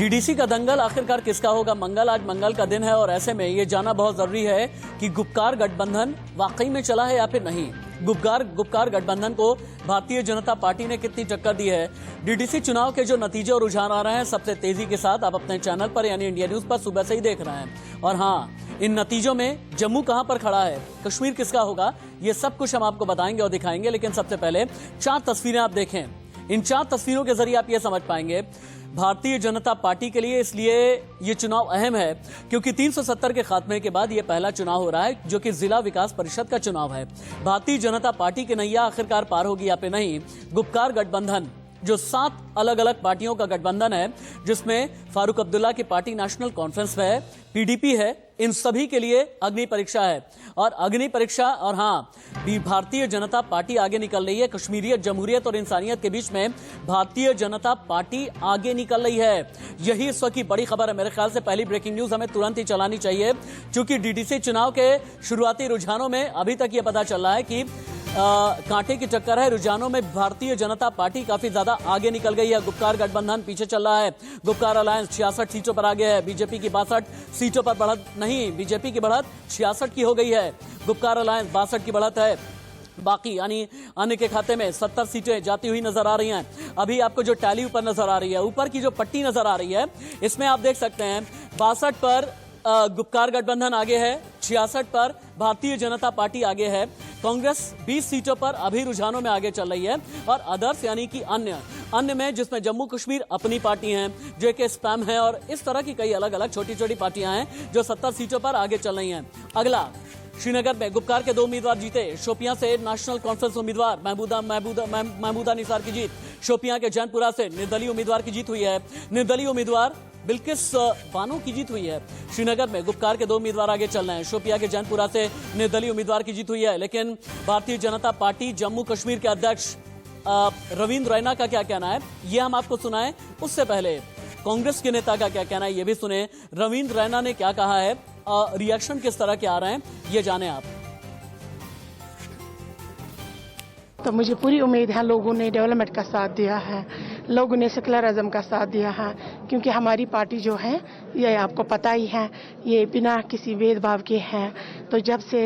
DDC का दंगल आखिरकार किसका होगा मंगल। आज मंगल का दिन है और ऐसे में ये जानना बहुत जरूरी है कि गुपकार गठबंधन वाकई में चला है या फिर नहीं। गुपकार गठबंधन को भारतीय जनता पार्टी ने कितनी टक्कर दी है। डीडीसी चुनाव के जो नतीजे और रुझान आ रहे हैं सबसे तेजी के साथ आप अपने चैनल पर यानी इंडिया न्यूज पर सुबह से ही देख रहे हैं। और हाँ, इन नतीजों में जम्मू कहां पर खड़ा है, कश्मीर किसका होगा, ये सब कुछ हम आपको बताएंगे और दिखाएंगे। लेकिन सबसे पहले 4 तस्वीरें आप देखें। इन 4 तस्वीरों के जरिए आप ये समझ पाएंगे भारतीय जनता पार्टी के लिए इसलिए ये चुनाव अहम है क्योंकि 370 के खात्मे के बाद ये पहला चुनाव हो रहा है जो कि जिला विकास परिषद का चुनाव है। भारतीय जनता पार्टी की नैया आखिरकार पार होगी या फिर नहीं। गुपकार गठबंधन जो 7 अलग अलग पार्टियों का गठबंधन है जिसमें फारूक अब्दुल्ला की पार्टी नेशनल कॉन्फ्रेंस है, पीडीपी है, इन सभी के लिए अग्नि परीक्षा है। और अग्नि परीक्षा और हाँ, भारतीय जनता पार्टी आगे निकल रही है। कश्मीरियत, जमहूरियत और इंसानियत के बीच में भारतीय जनता पार्टी आगे निकल रही है। यही इस वक्त की बड़ी खबर है। मेरे ख्याल से पहली ब्रेकिंग न्यूज हमें तुरंत ही चलानी चाहिए क्योंकि डीडीसी चुनाव के शुरुआती रुझानों में अभी तक यह पता चल रहा है कि कांटे की टक्कर है। रुझानों में भारतीय जनता पार्टी काफी ज्यादा आगे निकल गई है। गुपकार गठबंधन पीछे चल रहा है। गुपकार अलायंस 66 सीटों पर आगे है। बीजेपी की 62 सीटों पर बढ़त नहीं, बीजेपी की बढ़त 66 की हो गई है। गुपकार अलायंस 62 की बढ़त है। बाकी यानी अन्य के खाते में 70 सीटें जाती हुई नजर आ रही हैं। अभी आपको जो टैली ऊपर नजर आ रही है, ऊपर की जो पट्टी नजर आ रही है, इसमें आप देख सकते हैं 62 पर गुपकार गठबंधन आगे है, 66 पर भारतीय जनता पार्टी आगे है। कांग्रेस 20 सीटों पर अभी रुझानों में आगे चल रही है और अदर्स यानी कि अन्य में जिसमें जम्मू कश्मीर अपनी पार्टी हैं, जेके स्पैम है और इस तरह की कई अलग अलग छोटी छोटी पार्टियां हैं जो 70 सीटों पर आगे चल रही हैं। अगला, श्रीनगर में गुपकार के 2 उम्मीदवार जीते। शोपियां से नेशनल कॉन्फ्रेंस उम्मीदवार महमूदा निसार की जीत। शोपियां के जैनपुरा से निर्दलीय उम्मीदवार की जीत हुई है। निर्दलीय उम्मीदवार बिल्किस बानो की जीत हुई है। श्रीनगर में गुपकार के 2 उम्मीदवार आगे चल रहे हैं। शोपिया के जैनपुरा से निर्दलीय उम्मीदवार की जीत हुई है। लेकिन भारतीय जनता पार्टी जम्मू कश्मीर के अध्यक्ष रविंद्र रैना का क्या कहना है ये हम आपको सुनाएं। उससे पहले कांग्रेस के नेता का क्या कहना है ये भी सुने। रविंद्र रैना ने क्या कहा है, रिएक्शन किस तरह के आ रहे हैं ये जाने आप। तो मुझे पूरी उम्मीद है लोगों ने डेवलपमेंट का साथ दिया है, लोगों ने सेकुलरिज्म का साथ दिया है क्योंकि हमारी पार्टी जो है ये आपको पता ही है ये बिना किसी भेदभाव के है। तो जब से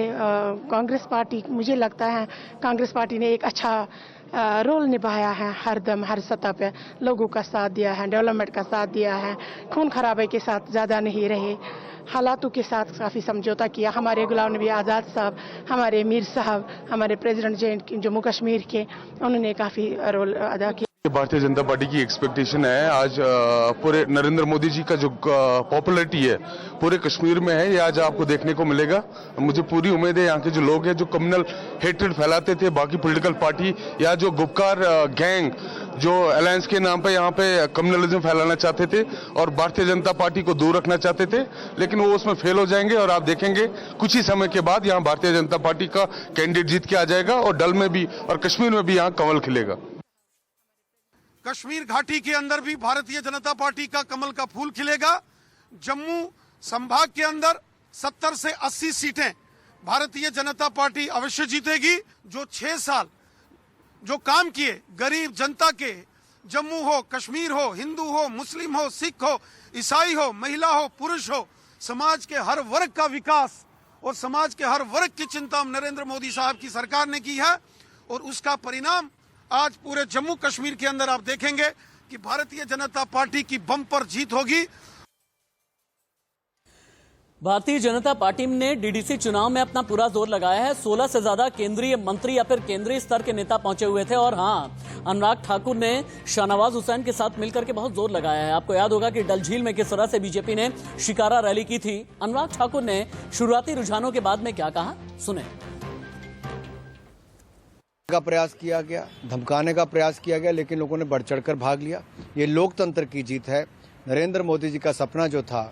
कांग्रेस पार्टी, मुझे लगता है कांग्रेस पार्टी ने एक अच्छा रोल निभाया है, हर दम हर सतह पे लोगों का साथ दिया है, डेवलपमेंट का साथ दिया है, खून खराबे के साथ ज़्यादा नहीं रहे, हालातों के साथ काफ़ी समझौता किया। हमारे गुलाम नबी आज़ाद साहब, हमारे मीर साहब, हमारे प्रेसिडेंट जम्मू कश्मीर के, उन्होंने काफ़ी रोल अदा किया। भारतीय जनता पार्टी की एक्सपेक्टेशन है आज पूरे नरेंद्र मोदी जी का जो पॉपुलैरिटी है पूरे कश्मीर में है, ये आज आपको देखने को मिलेगा। मुझे पूरी उम्मीद है यहाँ के जो लोग हैं जो कम्युनल हेट्रेड फैलाते थे बाकी पॉलिटिकल पार्टी या जो गुपकार गैंग जो अलायंस के नाम पे यहाँ पे कम्युनलिज्म फैलाना चाहते थे और भारतीय जनता पार्टी को दूर रखना चाहते थे, लेकिन वो उसमें फेल हो जाएंगे और आप देखेंगे कुछ ही समय के बाद यहाँ भारतीय जनता पार्टी का कैंडिडेट जीत के आ जाएगा और डल में भी और कश्मीर में भी यहाँ कमल खिलेगा। कश्मीर घाटी के अंदर भी भारतीय जनता पार्टी का कमल का फूल खिलेगा। जम्मू संभाग के अंदर 70 से 80 सीटें भारतीय जनता पार्टी अवश्य जीतेगी। जो 6 साल जो काम किए गरीब जनता के, जम्मू हो, कश्मीर हो, हिंदू हो, मुस्लिम हो, सिख हो, ईसाई हो, महिला हो, पुरुष हो, समाज के हर वर्ग का विकास और समाज के हर वर्ग की चिंता नरेंद्र मोदी साहब की सरकार ने की है और उसका परिणाम आज पूरे जम्मू कश्मीर के अंदर आप देखेंगे कि भारतीय जनता पार्टी की बम्पर जीत होगी। भारतीय जनता पार्टी ने डीडीसी चुनाव में अपना पूरा जोर लगाया है। 16 से ज्यादा केंद्रीय मंत्री या फिर केंद्रीय स्तर के नेता पहुंचे हुए थे और हाँ, अनुराग ठाकुर ने शाहनवाज हुसैन के साथ मिलकर के बहुत जोर लगाया है। आपको याद होगा कि डल झील में किस तरह से बीजेपी ने शिकारा रैली की थी। अनुराग ठाकुर ने शुरुआती रुझानों के बाद में क्या कहा, सुने। का प्रयास किया गया, धमकाने का प्रयास किया गया, लेकिन लोगों ने बढ़ चढ़कर भाग लिया। ये लोकतंत्र की जीत है। नरेंद्र मोदी जी का सपना जो था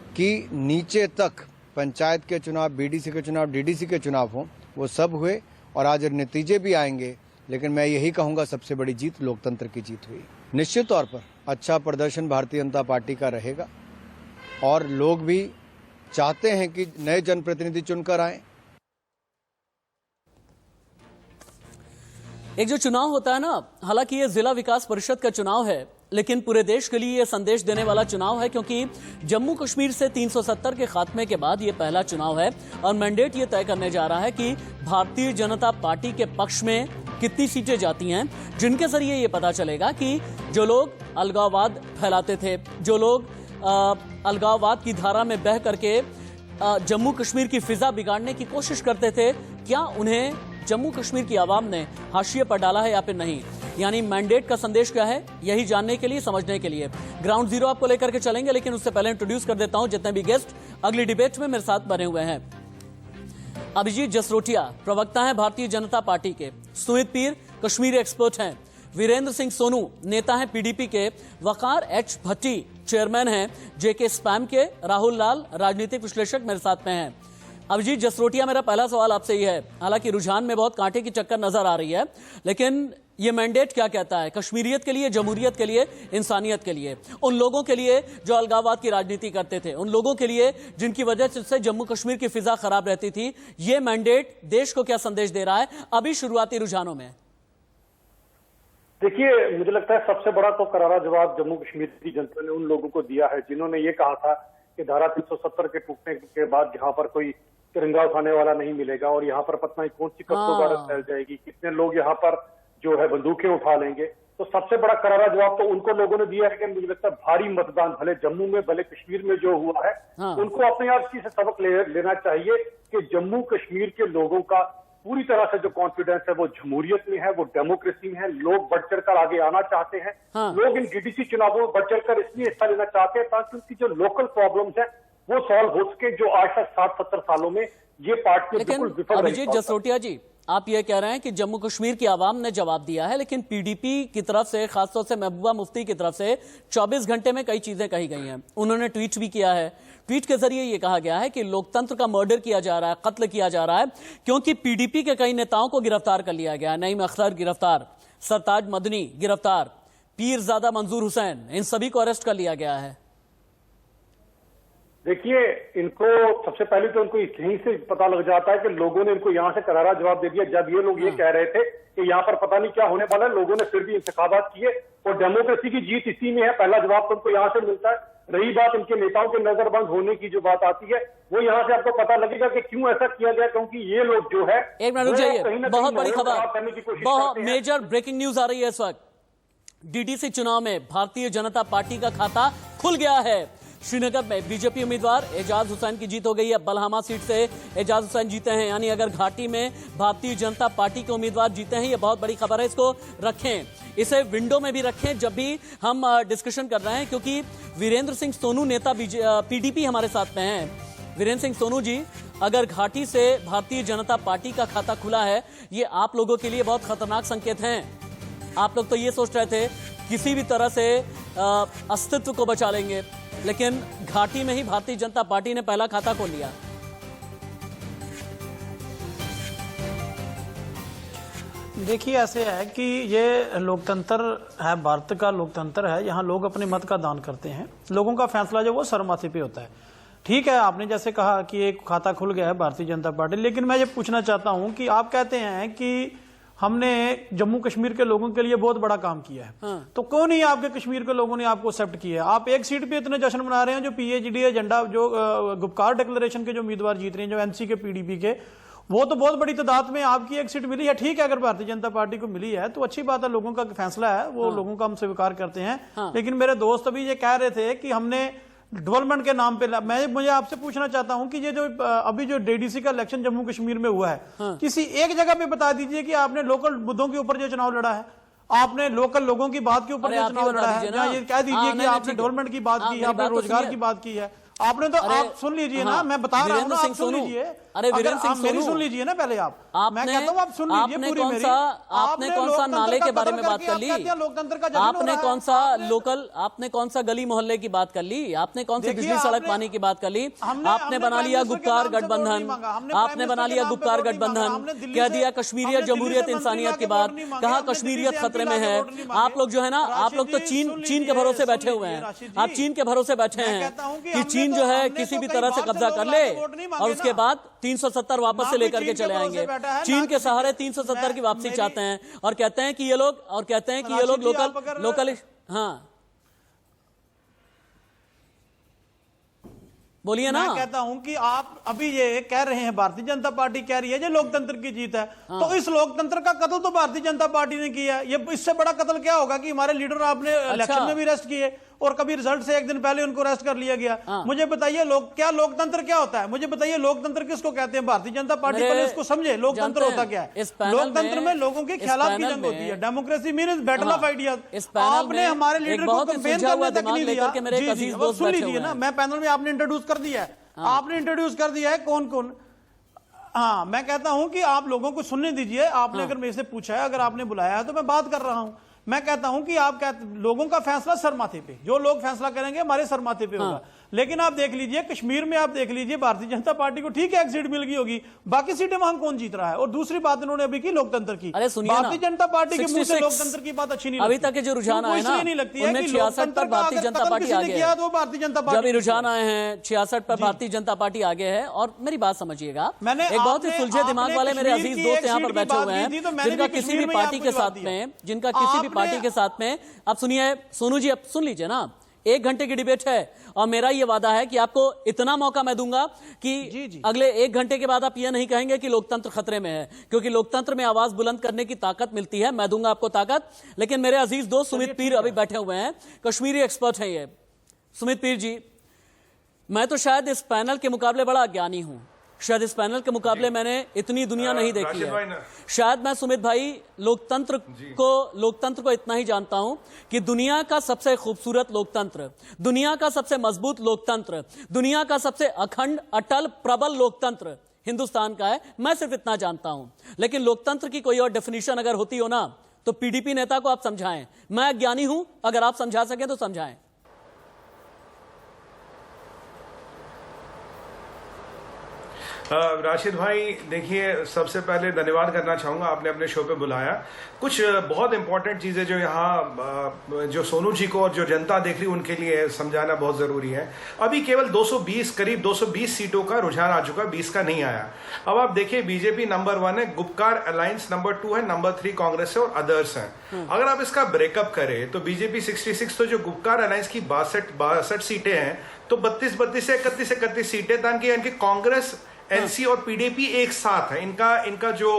कि नीचे तक पंचायत के चुनाव, बीडीसी के चुनाव, डीडीसी के चुनाव हों, वो सब हुए और आज नतीजे भी आएंगे। लेकिन मैं यही कहूंगा सबसे बड़ी जीत लोकतंत्र की जीत हुई। निश्चित तौर पर अच्छा प्रदर्शन भारतीय जनता पार्टी का रहेगा और लोग भी चाहते हैं कि नए जनप्रतिनिधि चुनकर आए। एक जो चुनाव होता है ना, हालांकि ये जिला विकास परिषद का चुनाव है, लेकिन पूरे देश के लिए यह संदेश देने वाला चुनाव है, क्योंकि जम्मू कश्मीर से 370 के खात्मे के बाद यह पहला चुनाव है और मैंडेट यह तय करने जा रहा है कि भारतीय जनता पार्टी के पक्ष में कितनी सीटें जाती हैं, जिनके जरिए यह पता चलेगा कि जो लोग अलगाववाद फैलाते थे, जो लोग अलगाववाद की धारा में बह करके जम्मू कश्मीर की फिजा बिगाड़ने की कोशिश करते थे, क्या उन्हें जम्मू कश्मीर की आवाम ने हाशिए पर डाला है या फिर नहीं। यानी मैंडेट का संदेश क्या है, यही जानने के लिए, समझने के लिए ग्राउंड जीरो आपको लेकर के चलेंगे। लेकिन उससे पहले इंट्रोड्यूस कर देता हूं जितने भी गेस्ट अगली डिबेट में मेरे साथ बने हुए हैं। अभिजीत जसरोटिया प्रवक्ता हैं भारतीय जनता पार्टी के, सुमित पीर कश्मीरी एक्सपर्ट हैं, वीरेंद्र सिंह सोनू नेता हैं पीडीपी के, वकार एच भट्टी चेयरमैन हैं जेके स्पैम के, राहुल लाल राजनीतिक विश्लेषक मेरे साथ में हैं। अभिजीत जसरोटिया, मेरा पहला सवाल आपसे यह है, हालांकि रुझान में बहुत कांटे की चक्कर नजर आ रही है, लेकिन ये मैंडेट क्या कहता है कश्मीरियत के लिए, जमहूरियत के लिए, इंसानियत के लिए, उन लोगों के लिए जो अलगाववाद की राजनीति करते थे, उन लोगों के लिए जिनकी वजह से जम्मू कश्मीर की फिजा खराब रहती थी, ये मैंडेट देश को क्या संदेश दे रहा है अभी शुरुआती रुझानों में? देखिए, मुझे लगता है सबसे बड़ा तो करारा जवाब जम्मू कश्मीर की जनता ने उन लोगों को दिया है जिन्होंने ये कहा था कि धारा 370 के टूटने के बाद यहाँ पर कोई तिरंगा उठाने वाला नहीं मिलेगा और यहाँ पर पता नहीं कौन सी कत्तोगारत फैल जाएगी, कितने लोग यहाँ पर जो है बंदूकें उठा लेंगे। तो सबसे बड़ा करारा जवाब तो उनको लोगों ने दिया है कि मुझे लगता है भारी मतदान भले जम्मू में भले कश्मीर में जो हुआ है, उनको अपने आप इसी से सबक लेना चाहिए कि जम्मू कश्मीर के लोगों का पूरी तरह से जो कॉन्फिडेंस है वो जमहूरियत में है, वो डेमोक्रेसी में है। लोग बढ़ चढ़कर आगे आना चाहते हैं। लोग इन डीडीसी चुनावों में बढ़ चढ़कर इसलिए हिस्सा लेना चाहते हैं ताकि उनकी जो लोकल प्रॉब्लम्स है वो सॉल्व हो सके, जो आज तक 60-70 सालों में ये पार्टी बिल्कुल विफल रही। अभिजीत जसरोटिया जी, आप ये कह रहे हैं कि जम्मू कश्मीर की आवाम ने जवाब दिया है, लेकिन पीडीपी की तरफ से, खासतौर से महबूबा मुफ्ती की तरफ से 24 घंटे में कई चीजें कही गई हैं। उन्होंने ट्वीट भी किया है। ट्वीट के जरिए ये कहा गया है कि लोकतंत्र का मर्डर किया जा रहा है, कत्ल किया जा रहा है, क्योंकि पीडीपी के कई नेताओं को गिरफ्तार कर लिया गया। नईम अख्तर गिरफ्तार, सरताज मदनी गिरफ्तार, पीरजादा मंजूर हुसैन, इन सभी को अरेस्ट कर लिया गया है। देखिए, इनको सबसे पहले तो इनको यहीं से पता लग जाता है कि लोगों ने इनको यहाँ से करारा जवाब दे दिया। जब ये लोग ये कह रहे थे कि यहाँ पर पता नहीं क्या होने वाला है, लोगों ने फिर भी इंतखाबात किए और डेमोक्रेसी की जीत इसी में है। पहला जवाब तो उनको यहाँ से मिलता है। रही बात इनके नेताओं के नजरबंद होने की जो बात आती है, वो यहाँ से आपको पता लगेगा कि क्यों ऐसा किया गया, क्योंकि ये लोग जो है, एक मिनट रुक जाइए, बहुत बड़ी खबर, बहुत मेजर ब्रेकिंग न्यूज आ रही है इस वक्त। डीडीसी चुनाव में भारतीय जनता पार्टी का खाता खुल गया है। श्रीनगर में बीजेपी उम्मीदवार एजाज हुसैन की जीत हो गई है। बलहामा सीट से एजाज हुसैन जीते हैं, यानी अगर घाटी में भारतीय जनता पार्टी के उम्मीदवार जीते हैं, ये बहुत बड़ी खबर है। इसको रखें, इसे विंडो में भी रखें जब भी हम डिस्कशन कर रहे हैं, क्योंकि वीरेंद्र सिंह सोनू नेता पीडीपी हमारे साथ में हैं। वीरेंद्र सिंह सोनू जी, अगर घाटी से भारतीय जनता पार्टी का खाता खुला है, ये आप लोगों के लिए बहुत खतरनाक संकेत हैं। आप लोग तो ये सोच रहे थे किसी भी तरह से अस्तित्व को बचा लेंगे, लेकिन घाटी में ही भारतीय जनता पार्टी ने पहला खाता खोल लिया। देखिए, ऐसे है कि ये लोकतंत्र है, भारत का लोकतंत्र है। यहाँ लोग अपने मत का दान करते हैं, लोगों का फैसला जो वो सरमाथे पे होता है। ठीक है, आपने जैसे कहा कि एक खाता खुल गया है भारतीय जनता पार्टी, लेकिन मैं ये पूछना चाहता हूँ कि आप कहते हैं कि हमने जम्मू कश्मीर के लोगों के लिए बहुत बड़ा काम किया है, तो क्यों नहीं आपके कश्मीर के लोगों ने आपको एक्सेप्ट किया? आप एक सीट पे इतने जश्न मना रहे हैं, जो पीएचडी एजेंडा, जो गुपकार डिक्लेरेशन के जो उम्मीदवार जीत रहे हैं, जो एनसी के, पीडीपी के, वो तो बहुत बड़ी तादाद में आपकी एक सीट मिली है। ठीक है, अगर भारतीय जनता पार्टी को मिली है तो अच्छी बात है, लोगों का फैसला है, वो लोगों का हम स्वीकार करते हैं। लेकिन मेरे दोस्त अभी ये कह रहे थे कि हमने डेवलपमेंट के नाम पे, मुझे आपसे पूछना चाहता हूं कि ये जो अभी जो डीडीसी का इलेक्शन जम्मू कश्मीर में हुआ है, किसी एक जगह पे बता दीजिए कि आपने लोकल मुद्दों के ऊपर जो चुनाव लड़ा है, आपने लोकल लोगों की बात के ऊपर जो चुनाव लड़ा है, या ये कह दीजिए कि आपने डेवलपमेंट की बात की है, आपने रोजगार की बात की है, आपने तो आप सुन लीजिए ना, मैं बता रहा हूं ना, आप सुन लीजिए। अरे वीरेंद्र सिंह सोनू, मेरी सुन लीजिए ना पहले आप, मैं कहता हूं आप सुन लीजिए पूरी मेरी। आपने कौन सा नाले के बारे में बात कर ली? आपने कौन सा लोकल, आपने कौन सा गली मोहल्ले की बात कर ली? आपने कौन सी बिजली सड़क पानी की बात कर ली? आपने बना लिया गुपकार गठबंधन, आपने बना लिया गुपकार गठबंधन, कह दिया कश्मीरियत, जमहूरियत, इंसानियत की बात, कहा कश्मीरियत खतरे में है। आप लोग जो है ना, आप लोग तो चीन के भरोसे बैठे हुए हैं। आप चीन के भरोसे बैठे हैं कि चीन जो है किसी भी तरह से कब्जा कर ले और उसके बाद 370 वापस से लेकर के चले आएंगे। चीन के सहारे 370 की वापसी चाहते हैं और कहते हैं कि ये लोग लोकल, हाँ, बोलिए ना। मैं कहता हूं कि आप अभी ये कह रहे हैं भारतीय जनता पार्टी कह रही है ये लोकतंत्र की जीत है, तो इस लोकतंत्र का कत्ल तो भारतीय जनता पार्टी ने किया है। ये इससे बड़ा कत्ल क्या होगा कि हमारे लीडर आपने इलेक्शन में भी अरेस्ट किए और कभी रिजल्ट से एक दिन पहले उनको अरेस्ट कर लिया गया। मुझे बताइए क्या लोकतंत्र क्या होता है? मुझे बताइए लोकतंत्र किसको कहते हैं? भारतीय जनता पार्टी पहले इसको समझे लोकतंत्र होता क्या है। लोकतंत्र में लोगों के ख्यालात की जंग होती है। Democracy means battle of ideas. आपने हमारे लीडर को कैंपेन करने तक नहीं दिया। सुन लीजिए ना, मैं पैनल में आपने इंट्रोड्यूस कर दिया है, आपने इंट्रोड्यूस कर दिया है कौन कौन। हाँ, मैं कहता हूं कि आप लोगों को सुनने दीजिए। आपने अगर मेरे से पूछा है, अगर आपने बुलाया है तो मैं बात कर रहा हूं। मैं कहता हूं कि आप लोगों का फैसला सर माथे पे, जो लोग फैसला करेंगे हमारे सर माथे पे होगा। लेकिन आप देख लीजिए कश्मीर में, आप देख लीजिए भारतीय जनता पार्टी को ठीक है एक सीट मिल गई होगी, बाकी सीटें वहां कौन जीत रहा है। और दूसरी बात इन्होंने अभी की लोकतंत्र की। अरे सुनिए, भारतीय जनता पार्टी के मुंह से लोकतंत्र की बात अच्छी नहीं अभी तक के जो रुझान आए ना, नहीं लगती है उनमें कि 66 पर भारतीय जनता पार्टी आगे है। वो भारतीय जनता पार्टी जब भी रुझान आए हैं 66 पर भारतीय जनता पार्टी आगे है। और मेरी बात समझिएगा, एक बहुत ही सुलझे दिमाग वाले मेरे अजीज दोस्त यहाँ पर बैठे हुए हैं, जिनका किसी भी पार्टी के साथ में, जिनका किसी भी पार्टी के साथ में, आप सुनिए सोनू जी, अब सुन लीजिए ना, 1 घंटे की डिबेट है और मेरा ये वादा है कि आपको इतना मौका मैं दूंगा कि अगले 1 घंटे के बाद आप ये नहीं कहेंगे कि लोकतंत्र खतरे में है, क्योंकि लोकतंत्र में आवाज बुलंद करने की ताकत मिलती है। मैं दूंगा आपको ताकत। लेकिन मेरे अजीज दोस्त सुमित पीर अभी बैठे हुए हैं, कश्मीरी एक्सपर्ट हैं ये। सुमित पीर जी, मैं तो शायद इस पैनल के मुकाबले बड़ा अज्ञानी हूं, शायद इस पैनल के मुकाबले मैंने इतनी दुनिया नहीं देखी है। शायद मैं सुमित भाई लोकतंत्र को इतना ही जानता हूं कि दुनिया का सबसे खूबसूरत लोकतंत्र, दुनिया का सबसे मजबूत लोकतंत्र, दुनिया का सबसे अखंड अटल प्रबल लोकतंत्र हिंदुस्तान का है। मैं सिर्फ इतना जानता हूं। लेकिन लोकतंत्र की कोई और डेफिनेशन अगर होती हो ना, तो पीडीपी नेता को आप समझाएं। मैं अज्ञानी हूं, अगर आप समझा सकें तो समझाएं। राशिद भाई, देखिए, सबसे पहले धन्यवाद करना चाहूँगा, आपने अपने शो पे बुलाया। कुछ बहुत इंपॉर्टेंट चीज़ें जो यहाँ जो सोनू जी को और जो जनता देख रही उनके लिए समझाना बहुत ज़रूरी है। अभी केवल 220 करीब 220 सीटों का रुझान आ चुका, 20 का नहीं आया। अब आप देखिए, बीजेपी नंबर 1 है, गुपकार अलायंस नंबर 2 है, नंबर 3 कांग्रेस है और अदर्स हैं। अगर आप इसका ब्रेकअप करें तो बीजेपी 66, तो जो गुपकार अलायंस की 62 सीटें हैं, तो 32 से 31 सीटें, ताकि कांग्रेस, एनसी और पीडीपी एक साथ है। इनका जो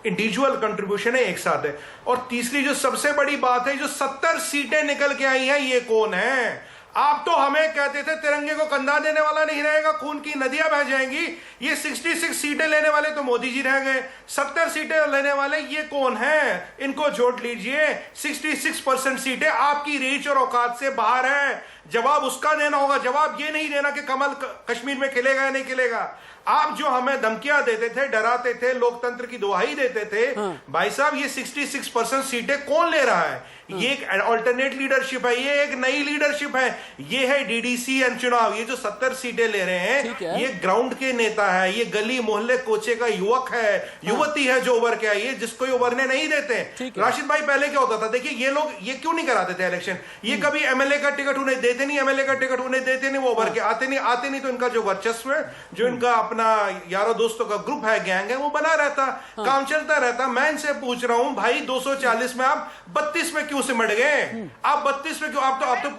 इंडिविजुअल कंट्रीब्यूशन है एक साथ है। और तीसरी जो सबसे बड़ी बात है, जो 70 सीटें निकल के आई हैं, ये कौन है? आप तो हमें कहते थे तिरंगे को कंधा देने वाला नहीं रहेगा, खून की नदियां बह जाएंगी। ये 66 सीटें लेने वाले तो मोदी जी रह गए, 70 सीटें लेने वाले ये कौन है? इनको जोड़ लीजिए। 66% सीटें आपकी रीच और औकात से बाहर है। जवाब उसका देना होगा। जवाब ये नहीं देना कि कमल कश्मीर में खिलेगा या नहीं खिलेगा। आप जो हमें धमकियां देते थे, डराते थे, लोकतंत्र की दुहाई देते थे, भाई साहब, ये 66% सीटें कौन ले रहा है? ये एक अल्टरनेट लीडरशिप है, ये एक नई लीडरशिप है, ये है डीडीसी चुनाव। ये जो 70 सीटें ले रहे हैं, ये ग्राउंड के नेता है, ये गली मोहल्ले कोचे का युवक है, युवती है जो उभर के आई है, जिसको उभरने नहीं देते। राशिद भाई, पहले क्या होता था, देखिए, ये लोग ये क्यों नहीं कराते थे इलेक्शन? ये कभी एमएलए का टिकट उन्हें देते नहीं, एमएलए का टिकट उन्हें देते नहीं, वो उभर के आते नहीं, तो इनका जो वर्चस्व है, जो इनका अपना यारों दोस्तों का ग्रुप है, गैंग है, वो बना रहता, काम चलता रहता। मैं इनसे पूछ रहा हूं भाई, 240 में आप 32 में क्यों सिमट गए? आप 32 में क्यों? आप तो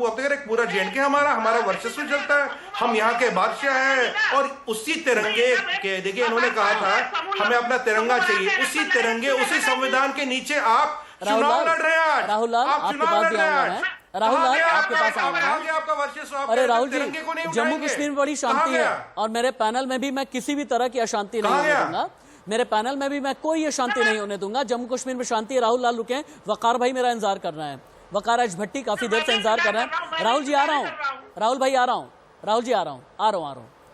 पूरा जेएनके हमारा वर्चस्व चलता है, हम यहाँ के बादशाह हैं। और उसी तिरंगे के, देखिए, इन्होंने कहा था हमें अपना तिरंगा चाहिए, उसी तिरंगे, उसी संविधान के नीचे आप चुनाव लड़ रहे हैं। राहुल लाल, आपके पास भी आना है। राहुल लाल, आपके पास आना है। अरे राहुल जी, जम्मू कश्मीर में बड़ी शांति है और मेरे पैनल में भी मैं किसी भी तरह की अशांति नहीं होने दूंगा। मेरे पैनल में भी मैं कोई अशांति नहीं होने दूंगा। जम्मू कश्मीर में शांति है। राहुल लाल रुके, वकार भाई मेरा इंतजार कर रहे हैं, वकार एच भट्टी काफी देर से इंतजार कर रहे हैं। राहुल जी आ रहा हूँ, राहुल भाई आ रहा हूँ, राहुल जी आ रहा हूँ,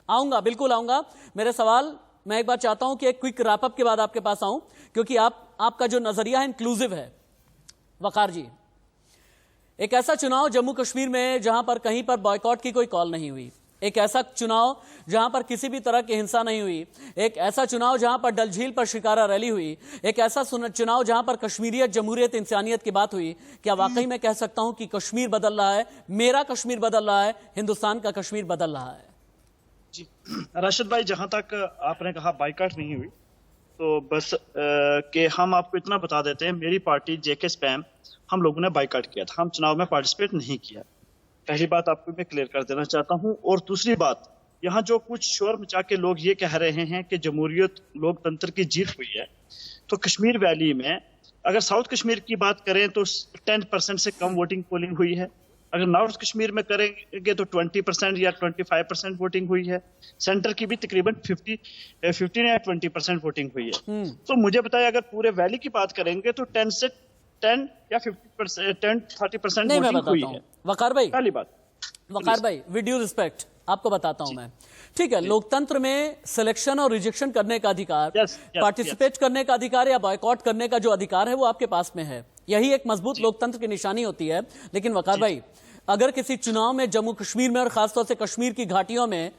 आऊंगा, बिल्कुल आऊंगा। मेरे सवाल, मैं एक बार चाहता हूं कि एक क्विक रैपअप के बाद आपके पास आऊं, क्योंकि आपका जो नजरिया है इंक्लूसिव है। वकार जी, एक ऐसा चुनाव जम्मू कश्मीर में जहां पर कहीं पर बॉयकॉट की कोई कॉल नहीं हुई, एक ऐसा चुनाव जहां पर किसी भी तरह की हिंसा नहीं हुई, एक ऐसा चुनाव जहां पर डल झील पर शिकारा रैली हुई, एक ऐसा चुनाव जहां पर कश्मीरियत, जमहूरियत, इंसानियत की बात हुई। क्या वाकई मैं कह सकता हूं कि कश्मीर बदल रहा है, मेरा कश्मीर बदल रहा है, हिंदुस्तान का कश्मीर बदल रहा है? जी राशिद भाई, जहां तक आपने कहा बाइकाट नहीं हुई, तो बस कि हम आपको इतना बता देते हैं, मेरी पार्टी जेके स्पैम हम लोगों ने बाइकाट किया था, हम चुनाव में पार्टिसिपेट नहीं किया। पहली बात आपको मैं क्लियर कर देना चाहता हूं। और दूसरी बात, यहाँ जो कुछ शोर मचा के लोग ये कह रहे हैं कि जमहूरियत लोकतंत्र की जीत हुई है, तो कश्मीर वैली में अगर साउथ कश्मीर की बात करें तो 10% से कम वोटिंग पोलिंग हुई है। अगर नॉर्थ कश्मीर में करेंगे तो 20% या 25% वोटिंग हुई है। सेंटर की भी तकरीबन 15 या 20% वोटिंग हुई है। तो मुझे बताया अगर पूरे वैली की बात करेंगे तो 10 या 50%, 30% नहीं, मैं वोटिंग हुई बताता हूँ है। वकार भाई, पहली बात वकार भाई, विद ड्यू रिस्पेक्ट आपको बताता हूं मैं, ठीक है, लोकतंत्र में सिलेक्शन और रिजेक्शन करने का अधिकार, पार्टिसिपेट करने का अधिकार या बॉयकॉट करने का जो अधिकार है वो आपके पास में है। यही एक मजबूत लोकतंत्र की निशानी होती है। लेकिन वकार भाई, अगर किसी चुनाव में जम्मू कश्मीर में और खासतौर से कश्मीर की घाटियों में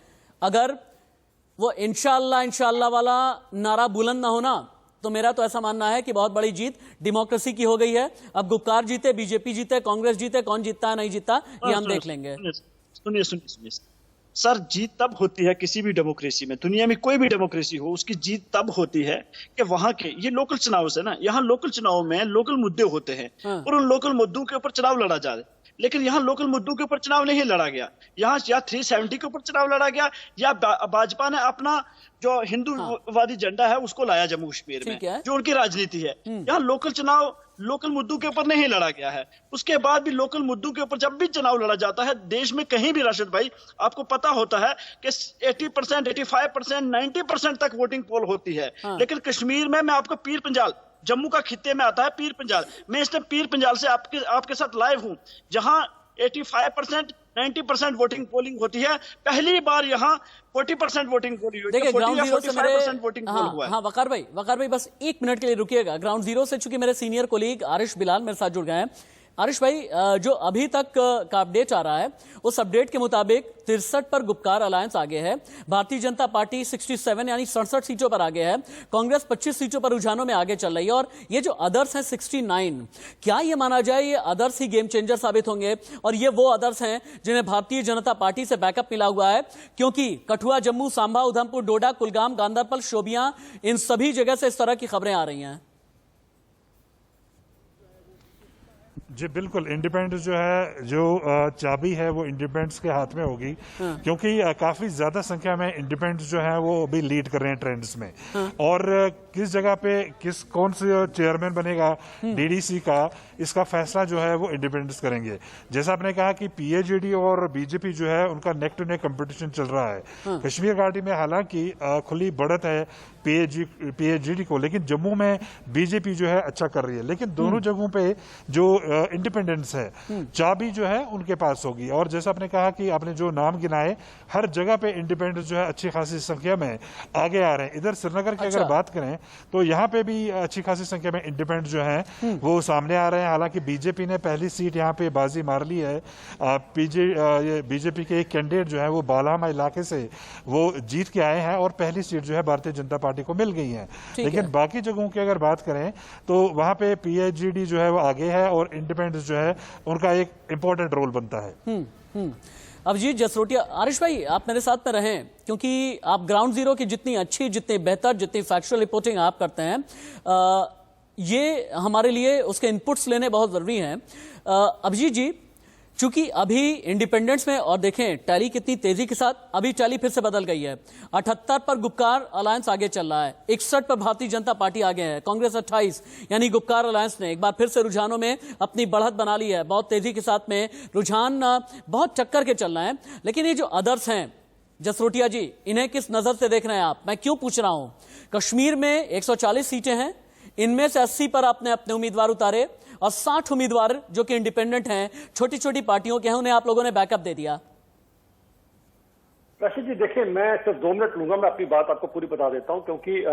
अगर वो इंशाअल्लाह वाला नारा बुलंद ना होना, तो मेरा तो ऐसा मानना है कि बहुत बड़ी जीत डेमोक्रेसी की हो गई है। अब गुपकार जीते, बीजेपी जीते, कांग्रेस जीते, कौन जीतता है नहीं जीतता ये हम देख लेंगे। सुनिए सर, जीत तब होती है किसी भी डेमोक्रेसी में, दुनिया में कोई भी डेमोक्रेसी हो, उसकी जीत तब होती है कि वहां के ये लोकल चुनाव से ना, यहाँ लोकल चुनाव में लोकल मुद्दे होते हैं और उन लोकल मुद्दों के ऊपर चुनाव लड़ा जाए। लेकिन यहाँ लोकल मुद्दों के ऊपर चुनाव नहीं लड़ा गया। यहाँ या 370 के ऊपर चुनाव लड़ा गया या भाजपा ने अपना जो हिंदूवादी झंडा है उसको लाया जम्मू कश्मीर में, जो उनकी राजनीति है। यहाँ लोकल चुनाव लोकल मुद्दों के ऊपर नहीं लड़ा गया है। उसके बाद भी लोकल मुद्दों के ऊपर जब भी चुनाव लड़ा जाता है देश में कहीं भी, राशिद भाई आपको पता होता है कि 80%, 85%, 90% तक वोटिंग पोल होती है। लेकिन कश्मीर में मैं आपको पीर पंजाल, जम्मू का खित्ते में आता है पीर पंजाल, मैं इस टाइम पीर पंजाल से आपके साथ लाइव हूं, जहां 85%, 90% वोटिंग पोलिंग होती है। पहली बार यहाँ 40% वोटिंग पोलिंग हुई है। देखिए, ग्राउंड जीरो से मेरे वोटिंग पोल हुआ है। हाँ वकार भाई बस 1 मिनट के लिए रुकिएगा। ग्राउंड जीरो से चूंकि मेरे सीनियर कोलीग आरिश बिलाल मेरे साथ जुड़ गए हैं। आरिश भाई, जो अभी तक का अपडेट आ रहा है उस अपडेट के मुताबिक 63 पर गुपकार अलायंस आगे है, भारतीय जनता पार्टी 67 यानी 67 सीटों पर आगे है, कांग्रेस 25 सीटों पर रुझानों में आगे चल रही है और ये जो अदर्स हैं 69, क्या ये माना जाए ये अदर्स ही गेम चेंजर साबित होंगे और ये वो अदर्स हैं जिन्हें भारतीय जनता पार्टी से बैकअप मिला हुआ है? क्योंकि कठुआ, जम्मू, सांबा, उधमपुर, डोडा, कुलगाम, गांदरबल, शोपियां, इन सभी जगह से इस तरह की खबरें आ रही हैं। जी बिल्कुल, इंडिपेंडेंस जो है, जो चाबी है वो इंडिपेंडेंस के हाथ में होगी। क्योंकि काफी ज्यादा संख्या में इंडिपेंडेंस जो है वो अभी लीड कर रहे हैं ट्रेंड्स में। और किस जगह पे कौन से चेयरमैन बनेगा डीडीसी का, इसका फैसला जो है वो इंडिपेंडेंस करेंगे। जैसा आपने कहा कि पीएजीडी और बीजेपी जो है उनका नेक टू नेक कंपटीशन चल रहा है। कश्मीर घाटी में हालांकि खुली बढ़त है पीएजीडी को, लेकिन जम्मू में बीजेपी जो है अच्छा कर रही है। लेकिन दोनों जगहों पे जो इंडिपेंडेंस है, चाबी जो है उनके पास होगी। और जैसा आपने कहा कि आपने जो नाम गिनाए, हर जगह पे इंडिपेंडेंस जो है अच्छी खासी संख्या में आगे आ रहे हैं। इधर श्रीनगर की अगर बात करें तो यहाँ पे भी अच्छी खासी संख्या में इंडिपेंडेंस जो है वो सामने आ रहे हैं। हालांकि बीजेपी ने पहली सीट यहाँ पे बाजी मार ली है। बीजेपी के एक कैंडिडेट जो है वो बालामा इलाके से वो जीत के आए हैं और पहली सीट जो है भारतीय जनता पार्टी को मिल गई है। लेकिन बाकी जगहों की अगर बात करें तो वहां पे पीएचडी जो है वो आगे है और इंडिपेंडेंस जो है उनका एक इंपॉर्टेंट रोल बनता है। अभिजीत जसरोटिया, आरिश भाई आप मेरे साथ में रहें क्योंकि आप ग्राउंड जीरो की जितनी अच्छी, जितनी बेहतर, जितनी फैक्चुअल रिपोर्टिंग आप करते हैं, ये हमारे लिए उसके इनपुट्स लेने बहुत जरूरी हैं। अभिजीत जी, चूंकि अभी इंडिपेंडेंस में, और देखें टैली कितनी तेजी के साथ, अभी टैली फिर से बदल गई है। 78 पर गुपकार अलायंस आगे चल रहा है, 61 पर भारतीय जनता पार्टी आगे है, कांग्रेस 28, यानी गुपकार अलायंस ने एक बार फिर से रुझानों में अपनी बढ़त बना ली है। बहुत तेजी के साथ में रुझान बहुत टक्कर के चल रहे हैं। लेकिन ये जो अदर्स हैं जसरोटिया जी, इन्हें किस नजर से देख रहे हैं आप? मैं क्यों पूछ रहा हूं, कश्मीर में 140 सीटें हैं, इनमें से 80 पर आपने अपने उम्मीदवार उतारे और 60 उम्मीदवार जो कि इंडिपेंडेंट हैं, छोटी छोटी पार्टियों के हैं, उन्हें आप लोगों ने बैकअप दे दिया। रशीद जी देखिए, मैं सिर्फ 2 मिनट लूंगा, मैं अपनी बात आपको पूरी बता देता हूं। क्योंकि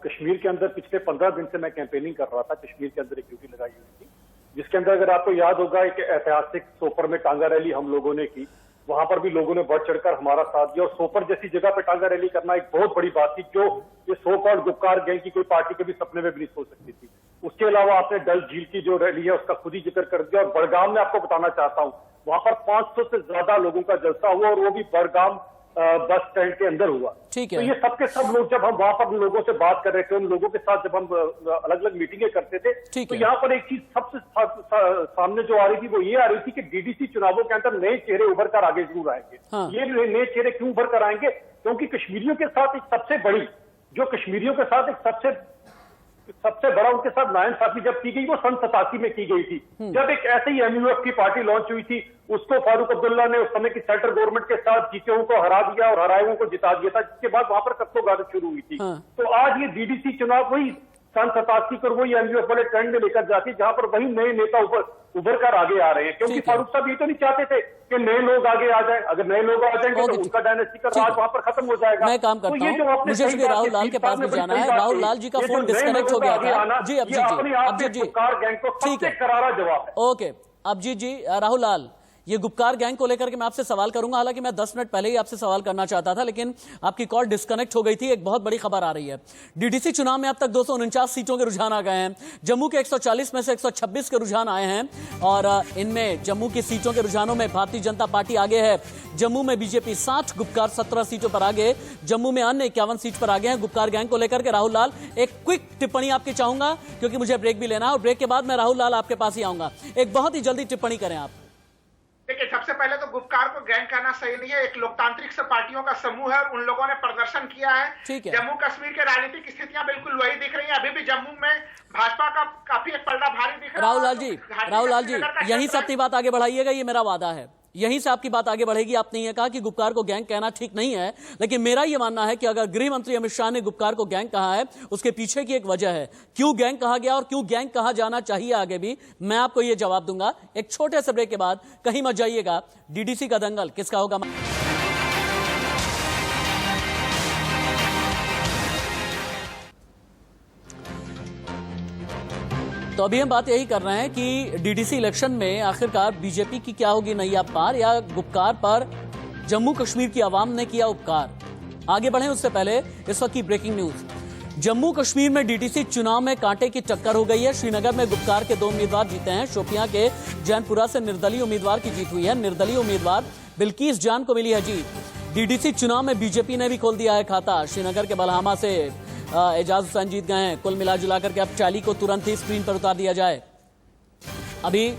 कश्मीर के अंदर पिछले 15 दिन से मैं कैंपेनिंग कर रहा था। कश्मीर के अंदर एक ड्यूटी लगाई हुई थी, जिसके अंदर अगर आपको याद होगा एक ऐतिहासिक सोपर में टांगा रैली हम लोगों ने की। वहां पर भी लोगों ने बढ़ चढ़कर हमारा साथ दिया और सोपर जैसी जगह पे टांगा रैली करना एक बहुत बड़ी बात थी, जो ये सो कॉल्ड गुपकार गैंग की कोई पार्टी के भी सपने में भी नहीं सोच सकती थी। उसके अलावा आपने डल झील की जो रैली है उसका खुद ही जिक्र कर दिया। और बड़गाम में आपको बताना चाहता हूं, वहां पर 500 से ज्यादा लोगों का जलसा हुआ और वो भी बड़गाम बस स्टैंड के अंदर हुआ। ठीक तो है। ये सबके सब लोग, जब हम वहां पर लोगों से बात कर रहे थे, उन लोगों के साथ जब हम अलग अलग मीटिंगें करते थे, ठीक तो है। यहाँ पर एक चीज सबसे सामने जो आ रही थी वो ये आ रही थी कि डीडीसी चुनावों के अंदर नए चेहरे उभर कर आगे जरूर आएंगे। हाँ। ये नए चेहरे क्यों उभर कर आएंगे? क्योंकि कश्मीरियों के साथ एक सबसे बड़ी, जो कश्मीरियों के साथ एक सबसे बड़ा उनके साथ नाइंसाफी जब की गई वो सन 87 में की गई थी, जब एक ऐसे ही MUF की पार्टी लॉन्च हुई थी। उसको फारूक अब्दुल्ला ने उस समय की सेंट्रल गवर्नमेंट के साथ जीकेओ को हरा दिया और हराए को जिता दिया था, जिसके बाद वहां पर कत्तोगारी शुरू हुई थी। हाँ। तो आज ये डीडीसी चुनाव वही सन 87 को वही MUF वाले ट्रेंड में लेकर जाती है, जहां पर वही नए नेता उभर कर आगे आ रहे हैं। क्योंकि ठीक है। फारूक साहब ये तो नहीं चाहते थे कि नए लोग आगे आ जाए। अगर नए लोग आ जाएंगे तो ओके, उनका डायनेस्टी का ठीक राज है। वहां पर खत्म हो जाएगा। मैं काम करता तो ये जो हूं, आपने मुझे सही चूंकि बात राहुल की, लाल के पास आपने भी बड़ी जाना सही है। बात राहुल कही। लाल जी का ये जो फोन नए डिस्कनेक्ट लोगों हो का गया आगे था। आना, जी अभिजीत ये जी, अपने आप अभिजीत में जी, गुप्कार गैंग को ठीक है। सबसे करारा जवाब है। ओके अभिजीत जी, राहुल लाल, ये गुप्कार गैंग को लेकर के मैं आपसे सवाल करूंगा। हालांकि मैं 10 मिनट पहले ही आपसे सवाल करना चाहता था, लेकिन आपकी कॉल डिस्कनेक्ट हो गई थी। एक बहुत बड़ी खबर आ रही है, डीडीसी चुनाव में अब तक 249 सीटों के रुझान आ गए हैं। जम्मू के 140 में से 126 के रुझान आए हैं और इनमें जम्मू की सीटों के रुझानों में भारतीय जनता पार्टी आगे है। जम्मू में बीजेपी 60, गुप्कार 17 सीटों पर आगे। जम्मू में अन्य 51 सीट पर आगे हैं। गुप्कार गैंग को लेकर के राहुल लाल एक क्विक टिप्पणी आपकी चाहूंगा, क्योंकि मुझे ब्रेक भी लेना है और ब्रेक के बाद मैं राहुल लाल आपके पास ही आऊंगा। एक बहुत ही जल्दी टिप्पणी करें आप। देखिए, सबसे पहले तो गुप्कार को गैंग कहना सही नहीं है। एक लोकतांत्रिक से पार्टियों का समूह है और उन लोगों ने प्रदर्शन किया है। ठीक है। जम्मू कश्मीर के राजनीतिक स्थितियां बिल्कुल वही दिख रही हैं। अभी भी जम्मू में भाजपा का काफी एक पलड़ा भारी दिख रहा है। राहुल लाल जी यहीं से अपनी बात आगे बढ़ाइएगा, ये मेरा वादा है। यहीं से आपकी बात आगे बढ़ेगी। आपने ये कहा कि गुप्कार को गैंग कहना ठीक नहीं है, लेकिन मेरा ये मानना है कि अगर गृह मंत्री अमित शाह ने गुप्कार को गैंग कहा है, उसके पीछे की एक वजह है। क्यों गैंग कहा गया और क्यों गैंग कहा जाना चाहिए आगे भी, मैं आपको ये जवाब दूंगा एक छोटे से ब्रेक के बाद। कहीं मत जाइएगा। डीडीसी का दंगल किसका होगा? तो अभी हम बात यही कर रहे हैं कि डीडीसी इलेक्शन में आखिरकार बीजेपी की क्या होगी नैया पार, या गुप्कार पर जम्मू कश्मीर की आवाम ने किया उपकार। आगे बढ़ें उससे पहले इस वक्त की ब्रेकिंग न्यूज। जम्मू कश्मीर में डीडीसी चुनाव में कांटे की टक्कर हो गई है। श्रीनगर में गुप्कार के 2 उम्मीदवार जीते हैं। शोपियां के जैनपुरा से निर्दलीय उम्मीदवार की जीत हुई है। निर्दलीय उम्मीदवार बिल्किस जान को मिली है जीत। डीडीसी चुनाव में बीजेपी ने भी खोल दिया है खाता। श्रीनगर के बलहामा से एजाज हुसैन जीत गए हैं। कुल मिला जुलाकर के अब टैली को तुरंत ही स्क्रीन पर उतार दिया जाए। अभी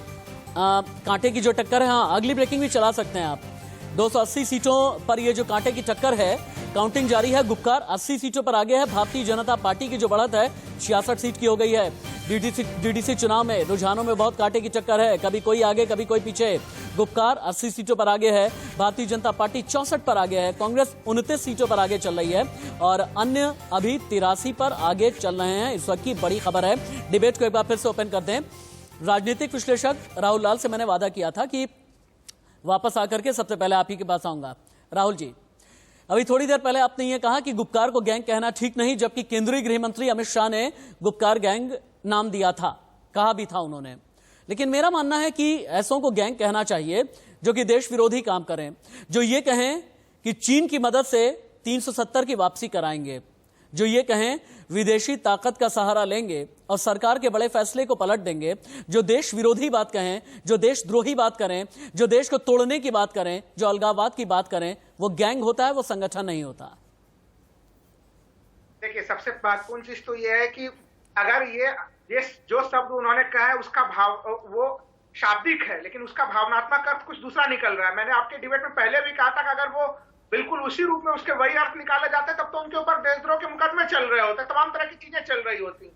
कांटे की जो टक्कर है, हाँ अगली ब्रेकिंग भी चला सकते हैं आप। 280 सीटों पर ये जो कांटे की टक्कर है, काउंटिंग जारी है। गुप्कार 80 सीटों पर आगे है। भारतीय जनता पार्टी की जो बढ़त है 66 सीट की हो गई है। डीडीसी चुनाव में रुझानों में बहुत कांटे की टक्कर है, कभी कोई आगे कभी कोई पीछे। गुप्कार 80 सीटों पर आगे है। भारतीय जनता पार्टी 64 पर आगे है। कांग्रेस 29 सीटों पर आगे चल रही है और अन्य अभी 83 पर आगे चल रहे हैं। इस वक्त की बड़ी खबर है। डिबेट को एक बार फिर से ओपन करते हैं। राजनीतिक विश्लेषक राहुल लाल से मैंने वादा किया था कि वापस आकर के सबसे पहले आप ही के पास आऊंगा। राहुल जी, अभी थोड़ी देर पहले आपने ये कहा कि गुप्कार को गैंग कहना ठीक नहीं, जबकि केंद्रीय गृह मंत्री अमित शाह ने गुप्कार गैंग नाम दिया था, कहा भी था उन्होंने। लेकिन मेरा मानना है कि ऐसों को गैंग कहना चाहिए जो कि देश विरोधी काम करें, जो ये कहें कि चीन की मदद से 370 की वापसी कराएंगे, जो ये कहें विदेशी ताकत का सहारा लेंगे और सरकार के बड़े फैसले को पलट देंगे, जो देश विरोधी बात कहें, जो देशद्रोही बात करें, जो देश को तोड़ने की बात करें, जो अलगाववाद की बात करें, वो गैंग होता है, वो संगठन नहीं होता। देखिए, सबसे महत्वपूर्ण चीज तो ये है कि अगर ये जो शब्द उन्होंने कहा है उसका भाव वो शाब्दिक है, लेकिन उसका भावनात्मक अर्थ कुछ दूसरा निकल रहा है। मैंने आपके डिबेट में पहले भी कहा था कि अगर वो बिल्कुल उसी रूप में उसके वही अर्थ निकाले जाते तब तो उनके ऊपर देशद्रोह के मुकदमे चल रहे होते, तमाम तरह की चीजें चल रही होती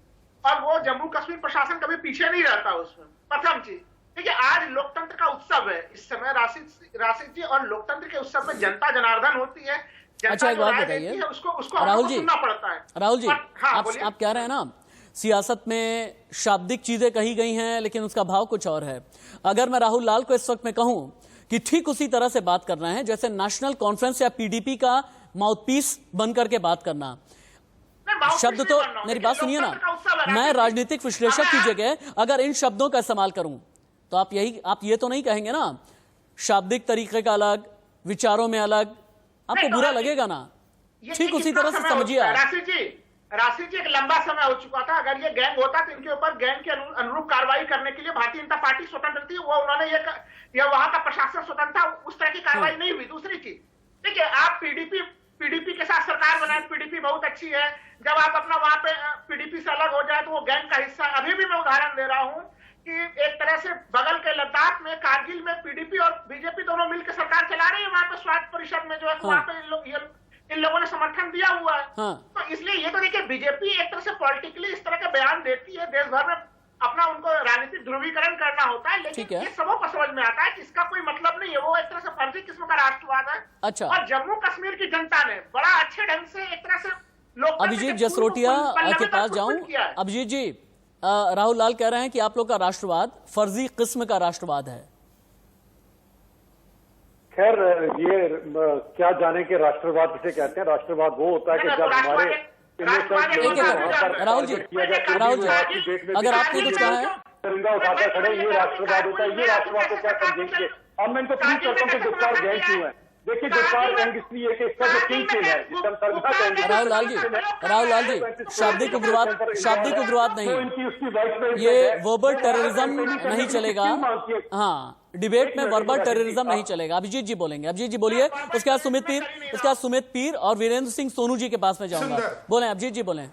और वो जम्मू कश्मीर प्रशासन कभी पीछे नहीं रहता उसमें। प्रथम चीज देखिए, आज लोकतंत्र का उत्सव है इस समय राशिद जी, और लोकतंत्र के उत्सव में जनता जनार्दन होती है। अच्छा, एक बात बताइए उसको राहुल जी, सुनना पड़ता है। राहुल जी, हाँ, आप कह रहे हैं ना सियासत में शाब्दिक चीजें कही गई हैं, लेकिन उसका भाव कुछ और है। अगर मैं राहुल लाल को इस वक्त में कहूं कि ठीक उसी तरह से बात कर रहे हैं जैसे नेशनल कॉन्फ्रेंस या पीडीपी का माउथपीस बनकर के बात करना, शब्द तो मेरी बात सुनिए ना, मैं राजनीतिक विश्लेषक की जगह अगर इन शब्दों का इस्तेमाल करूं तो आप ये तो नहीं कहेंगे ना शाब्दिक तरीके का अलग, विचारों में अलग, आपको बुरा लगेगा ना? ठीक उसी तरह से समझिए आप। राशि जी, एक लंबा समय हो चुका था। अगर ये गैंग होता तो इनके ऊपर गैंग के अनुरूप कार्रवाई करने के लिए भारतीय जनता पार्टी स्वतंत्र थी। वो उन्होंने ये वहां का प्रशासन स्वतंत्र था, उस तरह की कार्रवाई नहीं हुई। दूसरी चीज, देखिए, आप पीडीपी के साथ सरकार बनाए, पीडीपी बहुत अच्छी है। जब आप अपना वहां पे पीडीपी से अलग हो जाए तो वो गैंग का हिस्सा। अभी भी मैं उदाहरण दे रहा हूं कि एक तरह से बगल के लद्दाख में, कारगिल में पीडीपी और बीजेपी दोनों मिलकर सरकार चला रही है। वहां पे स्वास्थ्य परिषद में जो है वहां पे इन लोगों ने समर्थन दिया हुआ है। तो इसलिए ये तो देखिए, बीजेपी एक तरह से पॉलिटिकली इस तरह के बयान देती है, देश भर में अपना उनको राजनीतिक ध्रुवीकरण करना होता है, लेकिन ये सबों को समझ में आता है कि इसका कोई मतलब नहीं है। वो एक तरह से फर्जी किस्म का राष्ट्रवाद है। अच्छा। और जम्मू कश्मीर की जनता ने बड़ा अच्छे ढंग से एक तरह से अभिजीत जसरोटिया के पास जाऊं। अभिजीत जी, राहुल लाल कह रहे हैं कि आप लोग का राष्ट्रवाद फर्जी किस्म का राष्ट्रवाद है। खैर, ये क्या जाने के राष्ट्रवाद किसे कहते हैं। राष्ट्रवाद वो होता है कि जब हमारे राहुल जी, अगर आपने कुछ कहा है, तिरंगा उठाकर खड़े, ये राष्ट्रवाद होता है। ये राष्ट्रवाद को क्या समझेंगे। अब मैं इनको पूछ करता हूँ कि गुप्कार गैंग क्यों है। देखिए, गुप्कार गैंग इसलिए कि इसका जो किंग पिन है, जिसे हम सरभा कहेंगे। राहुल लाल जी, शाब्दिक उग्रवाद नहीं, ये वर्बल टेररिज्म नहीं चलेगा। हाँ, डिबेट में वर्बल टेररिज्म नहीं चलेगा। अभिजीत जी बोलेंगे। अभिजीत जी बोलिए, उसके बाद सुमित पीर और वीरेंद्र सिंह सोनू जी के पास में जाऊंगा। बोलें अभिजीत जी, बोलें।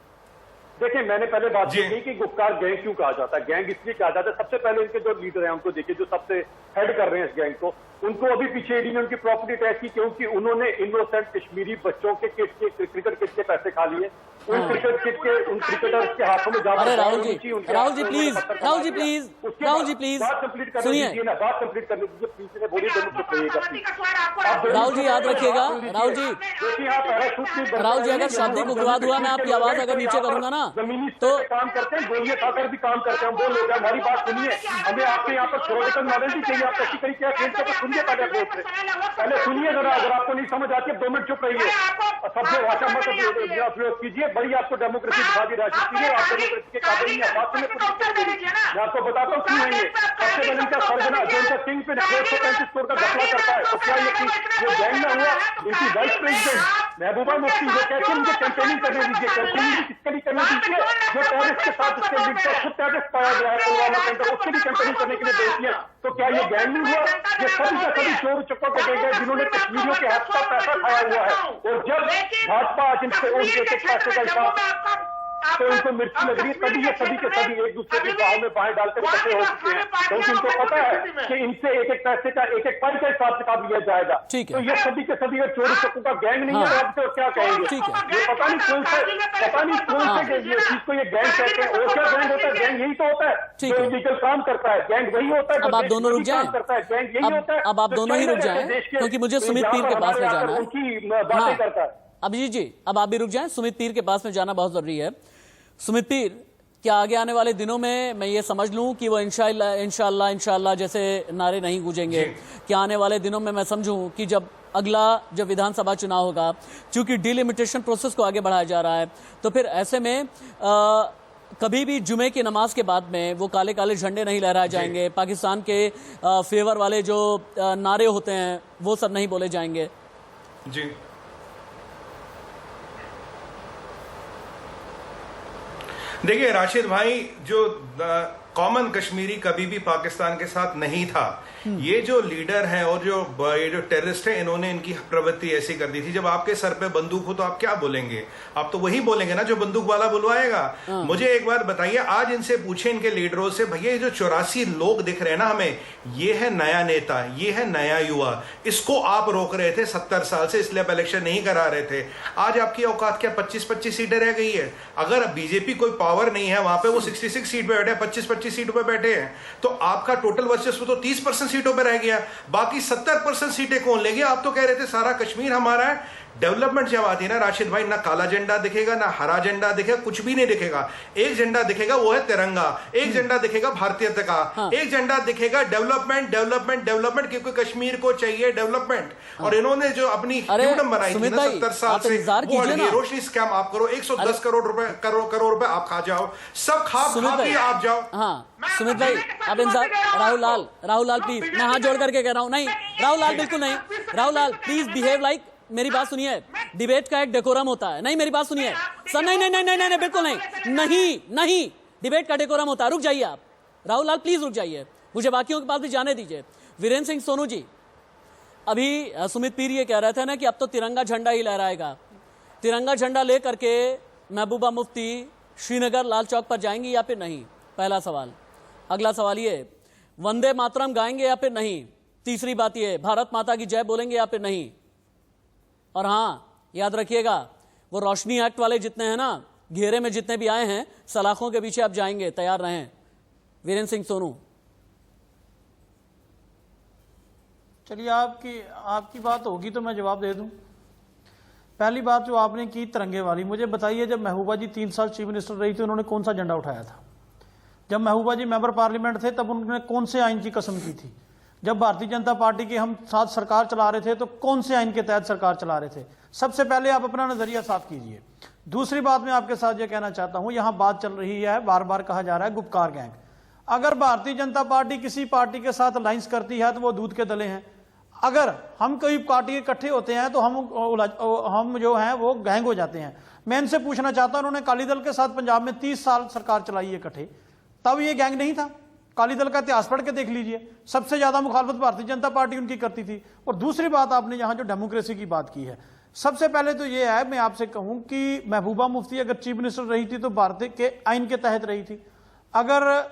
देखिए, मैंने पहले बात की कि गुप्कार गैंग क्यों कहा जाता है। गैंग इसलिए कहा जाता है, सबसे पहले इनके जो लीडर हैं उनको देखिए, जो सबसे हेड कर रहे हैं इस गैंग को, उनको अभी पीछे ईडी ने उनकी प्रॉपर्टी टैक्स की, क्योंकि उन्होंने इनोसेंट कश्मीरी बच्चों के क्रिकेट किट के पैसे खा लिए। उन क्रिकेट किट के, उन क्रिकेटर्स के हाथों में जाकर अरे राहुल जी प्लीज बात कंप्लीट करने दीजिए ना, बात कंप्लीट करने दीजिए। प्लीज बोलिए, राहुल जी याद रखिएगा। राहुल जी, अगर शाब्दिक उग्रवाद हुआ, मैं आपकी आवाज अगर नीचे करूंगा ना तो काम करते हैं, गोलियां खाकर भी काम करते हैं। वो लोग, हमारी बात सुनिए। हमें आपके यहाँ पर थ्योरेटिकल नॉलेज भी चाहिए। आप कैसी तरीके से सुनिए, पहले सुनिए जरा। अगर आपको नहीं समझ आती है 2 मिनट चुप रहिए, शब्द भाषा मत प्रयोग कीजिए। बड़ी आपको डेमोक्रेसी दिखा दी राजनीति में, आप डेमोक्रेसी के काबिल नहीं है। बात सुनिए, मैं आपको बताता हूँ क्यों है ये। सबसे पहले इनका सरगना, जो इनका किंग पिन 135 करोड़ का घपला करता है, तो क्या ये गैंग में हुआ। इनकी वाइस प्रेसिडेंट महबूबा मुफ्ती, वो कहते हैं उनकी कैंपेनिंग करने दीजिए। कैंपेनिंग किसके लिए करने दीजिए, जो टेररिस्ट के साथ उसके लिंक पर खुद टेररिस्ट पाया गया है पुलवामा के अंदर, उसके लिए कैंपेनिंग करने के लिए भेज दिया। तो क्या ये गैंग नहीं हुआ। ये सभी का सभी चोर चक्कों को दे गए, जिन्होंने कश्मीरियों के हक का पैसा खाया हुआ है। और जब भाजपा आज इनसे उनके पैसे का हिसाब तो इनको मिर्ची लग रही है, तभी ये सभी के सभी एक दूसरे के बाहों में बाहें डालकर इकट्ठे हो चुके हैं, क्योंकि इनको पता है कि इनसे एक एक पैसे का, एक एक पाई का हिसाब किताब लिया जाएगा। तो ये सभी के सभी चोरी चक्कों का गैंग नहीं है, तो क्या कहेंगे। ये पता नहीं कौन से चीज को ये गैंग कहते हैं। और क्या गैंग होता है। गैंग यही तो होता है जो इलीगल काम करता है। गैंग वही होता है। अब आप दोनों रुक जाएं। गैंग यही होता है। अब आप दोनों ही रुक जाएं, क्योंकि मुझे सुमित पीर के पास में जाना है। उनकी बातें करता है। अभिजीत जी, अब आप भी रुक जाएं, सुमित पीर के पास में जाना बहुत जरूरी है। सुमित पीर, क्या आगे आने वाले दिनों में मैं ये समझ लूं कि वो इंशाअल्लाह जैसे नारे नहीं गूंजेंगे? क्या आने वाले दिनों में मैं समझूं कि जब विधानसभा चुनाव होगा, चूंकि डिलिमिटेशन प्रोसेस को आगे बढ़ाया जा रहा है, तो फिर ऐसे में कभी भी जुमे की नमाज के बाद में वो काले काले झंडे नहीं लहराए जाएंगे, पाकिस्तान के फेवर वाले जो नारे होते हैं वो सब नहीं बोले जाएंगे? जी, देखिए राशिद भाई, जो कॉमन कश्मीरी कभी भी पाकिस्तान के साथ नहीं था। ये जो लीडर हैं और ये जो टेररिस्ट हैं, इन्होंने इनकी प्रवृत्ति ऐसी कर दी थी। जब आपके सर पे बंदूक हो तो आप क्या बोलेंगे? आप तो वही बोलेंगे ना जो बंदूक वाला बुलवाएगा। मुझे एक बात बताइए, आज इनसे पूछे इनके लीडरों से, भैया ये जो 84 लोग दिख रहे हैं ना हमें, ये है नया नेता, ये है नया युवा, इसको आप रोक रहे थे 70 साल से, इसलिए आप इलेक्शन नहीं करा रहे थे। आज आपकी औकात क्या 25-25 सीटें रह गई है? अगर बीजेपी कोई पावर नहीं है वहां पे, वो 66 सीट पे बैठे, 25-25 सीटों पे बैठे हैं, तो आपका टोटल वर्चस्व तो 30% सीटों पे रह गया। बाकी 70% सीटें कौन लेंगे? आप तो कह रहे थे सारा कश्मीर हमारा है। डेवलपमेंट जब आती है ना राशिद भाई, ना काला झंडा दिखेगा, ना हरा झंडा दिखेगा, कुछ भी नहीं दिखेगा। एक झंडा दिखेगा, वो है तिरंगा। एक झंडा दिखेगा भारतीयता का। एक झंडा दिखेगा डेवलपमेंट, डेवलपमेंट, डेवलपमेंट, क्योंकि कश्मीर को चाहिए डेवलपमेंट। और इन्होंने जो अपनी फ्रीडम बनाई थी ना 70 साल से, वो रोशनी स्कैम आप करो, 110 करोड़ रुपए आप खा जाओ, सब खा के आप जाओ। हाँ सुमित भाई, अब इंतजार। राहुल लाल प्लीज, मैं हाथ जोड़ करके कह रहा हूं, नहीं राहुल लाल बिल्कुल नहीं। राहुल लाल प्लीज बिहेव लाइक, मेरी बात सुनिए, डिबेट का एक डेकोरम होता है। नहीं मेरी बात सुनिए सर, नहीं बिल्कुल नहीं, डिबेट का डेकोरम होता है। रुक जाइए आप, राहुल लाल प्लीज रुक जाइए, मुझे बाकियों के पास भी जाने दीजिए। वीरेंद्र सिंह सोनू जी, अभी सुमित पीर ये कह रहे थे ना कि अब तो तिरंगा झंडा ही लहराएगा। तिरंगा झंडा ले करके महबूबा मुफ्ती श्रीनगर लाल चौक पर जाएंगी या फिर नहीं, पहला सवाल। अगला सवाल ये, वंदे मातरम गाएंगे या फिर नहीं। तीसरी बात ये, भारत माता की जय बोलेंगे या फिर नहीं। और हाँ, याद रखिएगा, वो रोशनी एक्ट वाले जितने हैं ना, घेरे में जितने भी आए हैं, सलाखों के पीछे आप जाएंगे, तैयार रहें। वीरेंद्र सिंह सोनू। चलिए, आपकी बात होगी तो मैं जवाब दे दूं। पहली बात जो आपने की तिरंगे वाली, मुझे बताइए जब महबूबा जी 3 साल चीफ मिनिस्टर रही थी, उन्होंने कौन सा झंडा उठाया था? जब महबूबा जी मेंबर पार्लियामेंट थे तब उन्होंने कौन से आइन की कसम की थी? जब भारतीय जनता पार्टी की हम साथ सरकार चला रहे थे तो कौन से आइन के तहत सरकार चला रहे थे? सबसे पहले आप अपना नजरिया साफ कीजिए। दूसरी बात मैं आपके साथ ये कहना चाहता हूं, यहां बात चल रही है, बार बार कहा जा रहा है गुपकार गैंग। अगर भारतीय जनता पार्टी किसी पार्टी के साथ अलायंस करती है तो वो दूध के दले हैं। अगर हम कोई पार्टी इकट्ठे होते हैं तो हम जो हैं वो गैंग हो जाते हैं। मैं इनसे पूछना चाहता हूं, उन्होंने अकाली दल के साथ पंजाब में 30 साल सरकार चलाई है इकट्ठे, तब ये गैंग नहीं था? अकाली दल का इतिहास पढ़ के देख लीजिए, सबसे ज्यादा मुखालफत भारतीय जनता पार्टी उनकी करती थी। और दूसरी बात, आपने यहां जो डेमोक्रेसी की बात की है, सबसे पहले तो ये है, मैं आपसे कहूं कि महबूबा मुफ्ती अगर चीफ मिनिस्टर रही थी तो भारत के आइन के तहत रही थी। अगर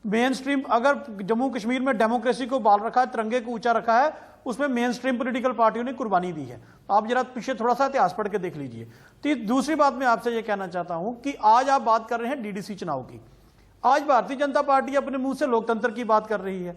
मेन स्ट्रीम, अगर जम्मू कश्मीर में डेमोक्रेसी को बाल रखा है, तिरंगे को ऊंचा रखा है, उसमें मेन स्ट्रीम पॉलिटिकल पार्टियों ने कुर्बानी दी है। आप जरा पीछे थोड़ा सा इतिहास पढ़ के देख लीजिए। तो दूसरी बात मैं आपसे ये कहना चाहता हूं कि आज आप बात कर रहे हैं डीडीसी चुनाव की। आज भारतीय जनता पार्टी अपने मुंह से लोकतंत्र की बात कर रही है।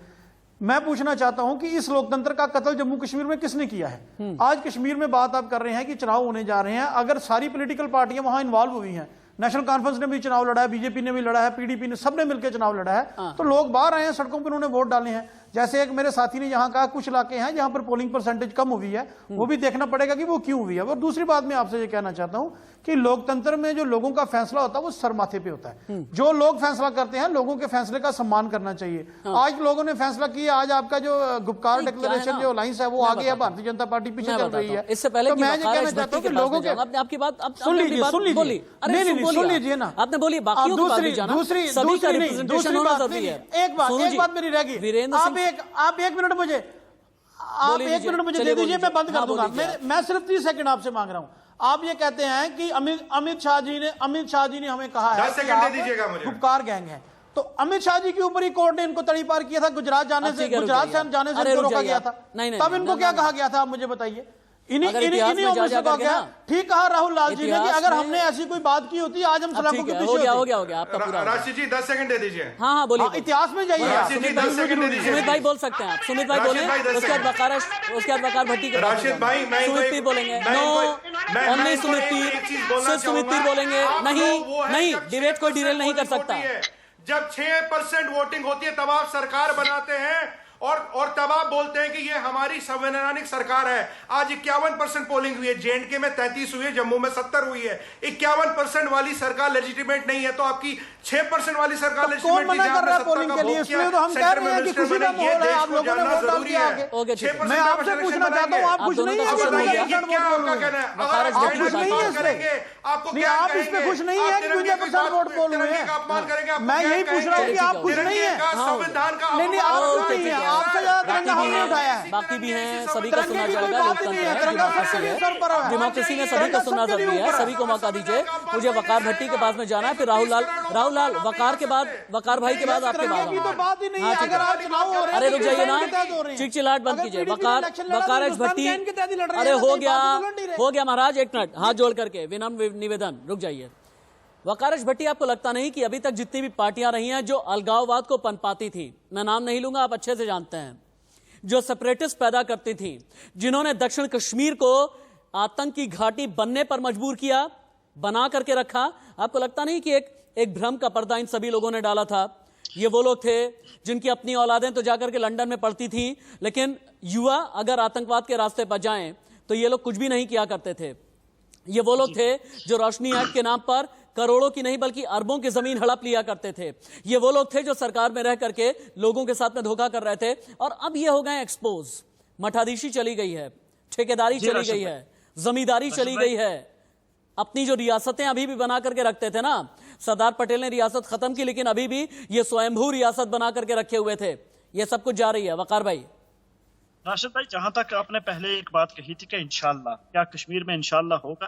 मैं पूछना चाहता हूं कि इस लोकतंत्र का कत्ल जम्मू कश्मीर में किसने किया है? आज कश्मीर में बात आप कर रहे हैं कि चुनाव होने जा रहे हैं, अगर सारी पॉलिटिकल पार्टियां वहां इन्वॉल्व हुई हैं, नेशनल कॉन्फ्रेंस ने भी चुनाव लड़ा है, बीजेपी ने भी लड़ा है, पीडीपी ने, सबने मिलकर चुनाव लड़ा है, तो लोग बाहर आए हैं, सड़कों पर उन्होंने वोट डाले हैं। जैसे एक मेरे साथी ने यहाँ कहा, कुछ इलाके हैं जहां पर पोलिंग परसेंटेज कम हुई है, वो भी देखना पड़ेगा कि वो क्यों हुई है। और दूसरी बात मैं आपसे ये कहना चाहता हूं कि लोकतंत्र में जो लोगों का फैसला होता है वो सर माथे पे होता है। जो लोग फैसला करते हैं, लोगों के फैसले का सम्मान करना चाहिए। आज लोगों ने फैसला किया, आज आपका जो गुपकार डिक्लेरेशन जो अलायंस है वो आगे है, भारतीय जनता पार्टी पीछे चल रही है। इससे पहले मैं ये कहना चाहता हूँ कि लोगों के, आपकी बात सुन लीजिए ना, आपने बोली, एक बात मेरी रह गई। आप एक मिनट मुझे दे दीजिए, मैं बंद कर दूंगा। मैं सिर्फ 30 सेकंड आपसे मांग रहा हूं। आप ये कहते हैं कि अमित शाह जी ने हमें कहा है 10 सेकंड दे दीजिएगा मुझे, गुपकार गैंग है। तो अमित शाह जी के ऊपर ही कोर्ट ने इनको तड़ी पार किया था, गुजरात जाने से इनको रोका गया था। तब इनको क्या कहा गया था, आप मुझे बताइए। इन्हीं क्या ठीक कहा राहुल लाल जी ने कि अगर हमने ऐसी कोई बात की होती, आज हम सलाखों के पीछे हो गया आपका पूरा। राशि जी 10 सेकंड दे दीजिए। हाँ बोलिए, इतिहास में जाइए। सुमित भाई बोल सकते हैं आप, सुमित भाई बोले, उसके बाद वकार भट्टी के राशिद भाई, सुमित पीर बोलेंगे। नो, सुमित पीर बोलेंगे। नहीं, डिबेट कोई डिरेल नहीं कर सकता। जब 6% वोटिंग होती है तब आप सरकार बनाते हैं और तब आप बोलते हैं कि ये हमारी संवैधानिक सरकार है। आज 51% पोलिंग हुई है, जेएंडके में 33 हुई है, जम्मू में 70 हुई है। 51% वाली सरकार लेजिटिमेट नहीं है, तो आपकी 6% वाली सरकार लेजिटिमेट कौन मना कर रहा है पोलिंग के लिए? इसलिए तो हम कह रहे हैं कि खुशी का माहौल है, आप लोगों ने वोट डाल दिया आगे। मैं आपसे पूछना चाहता हूं, आप खुश नहीं है? आपका कहना है आप इस पे खुश नहीं है कि 52% वोट पोल हुए हैं? मैं यही पूछ रहा हूं कि आप खुश नहीं है? संविधान का नहीं, आप खुश नहीं है। आपसे ज्यादा तिरंगा हमने उठाया है। बाकी भी हैं, सभी का सुनना जाएगा। लोकतंत्र है, डेमोक्रेसी में सभी का सुनना जरूरी है, सभी को मौका दीजिए। मुझे वकार भट्टी के पास में जाना है, फिर राहुल लाल वकार के बाद, वकार भाई के बाद आपके बाद। अरे रुक जाइए ना, चिड़चिड़ाहट बंद कीजिए। वकार भट्टी, अरे हो गया महाराज, एक मिनट हाथ जोड़ करके विनम्र निवेदन, रुक जाइए। वकारश भट्टी, आपको लगता नहीं कि अभी तक जितनी भी पार्टियां रही हैं जो अलगाववाद को पनपाती थी, मैं नाम नहीं लूंगा, आप अच्छे से जानते हैं, जो सेपरेटिस्ट पैदा करती थी, जिन्होंने दक्षिण कश्मीर को आतंक की घाटी बनने पर मजबूर किया, बना करके रखा, आपको लगता नहीं कि एक भ्रम का पर्दा इन सभी लोगों ने डाला था? ये वो लोग थे जिनकी अपनी औलादें तो जाकर के लंदन में पढ़ती थी, लेकिन युवा अगर आतंकवाद के रास्ते पर जाएं तो ये लोग कुछ भी नहीं किया करते थे। ये वो लोग थे जो रोशनी एक्ट के नाम पर करोड़ों की नहीं बल्कि अरबों की जमीन हड़प लिया करते थे। ये वो लोग थे जो सरकार में रह करके लोगों के साथ में धोखा कर रहे थे, और अब ये हो गए एक्सपोज। मठाधीशी चली गई है, ठेकेदारी चली गई है, जमींदारी चली गई है। अपनी जो रियासतें अभी भी बना करके रखते थे ना, सरदार पटेल ने रियासत खत्म की, लेकिन अभी भी ये स्वयंभू रियासत बना करके रखे हुए थे। ये सब कुछ जा रही है। वकार भाई, राशिद भाई, जहां तक आपने पहले एक बात कही थी कि इंशाल्लाह, क्या कश्मीर में इंशाल्लाह होगा?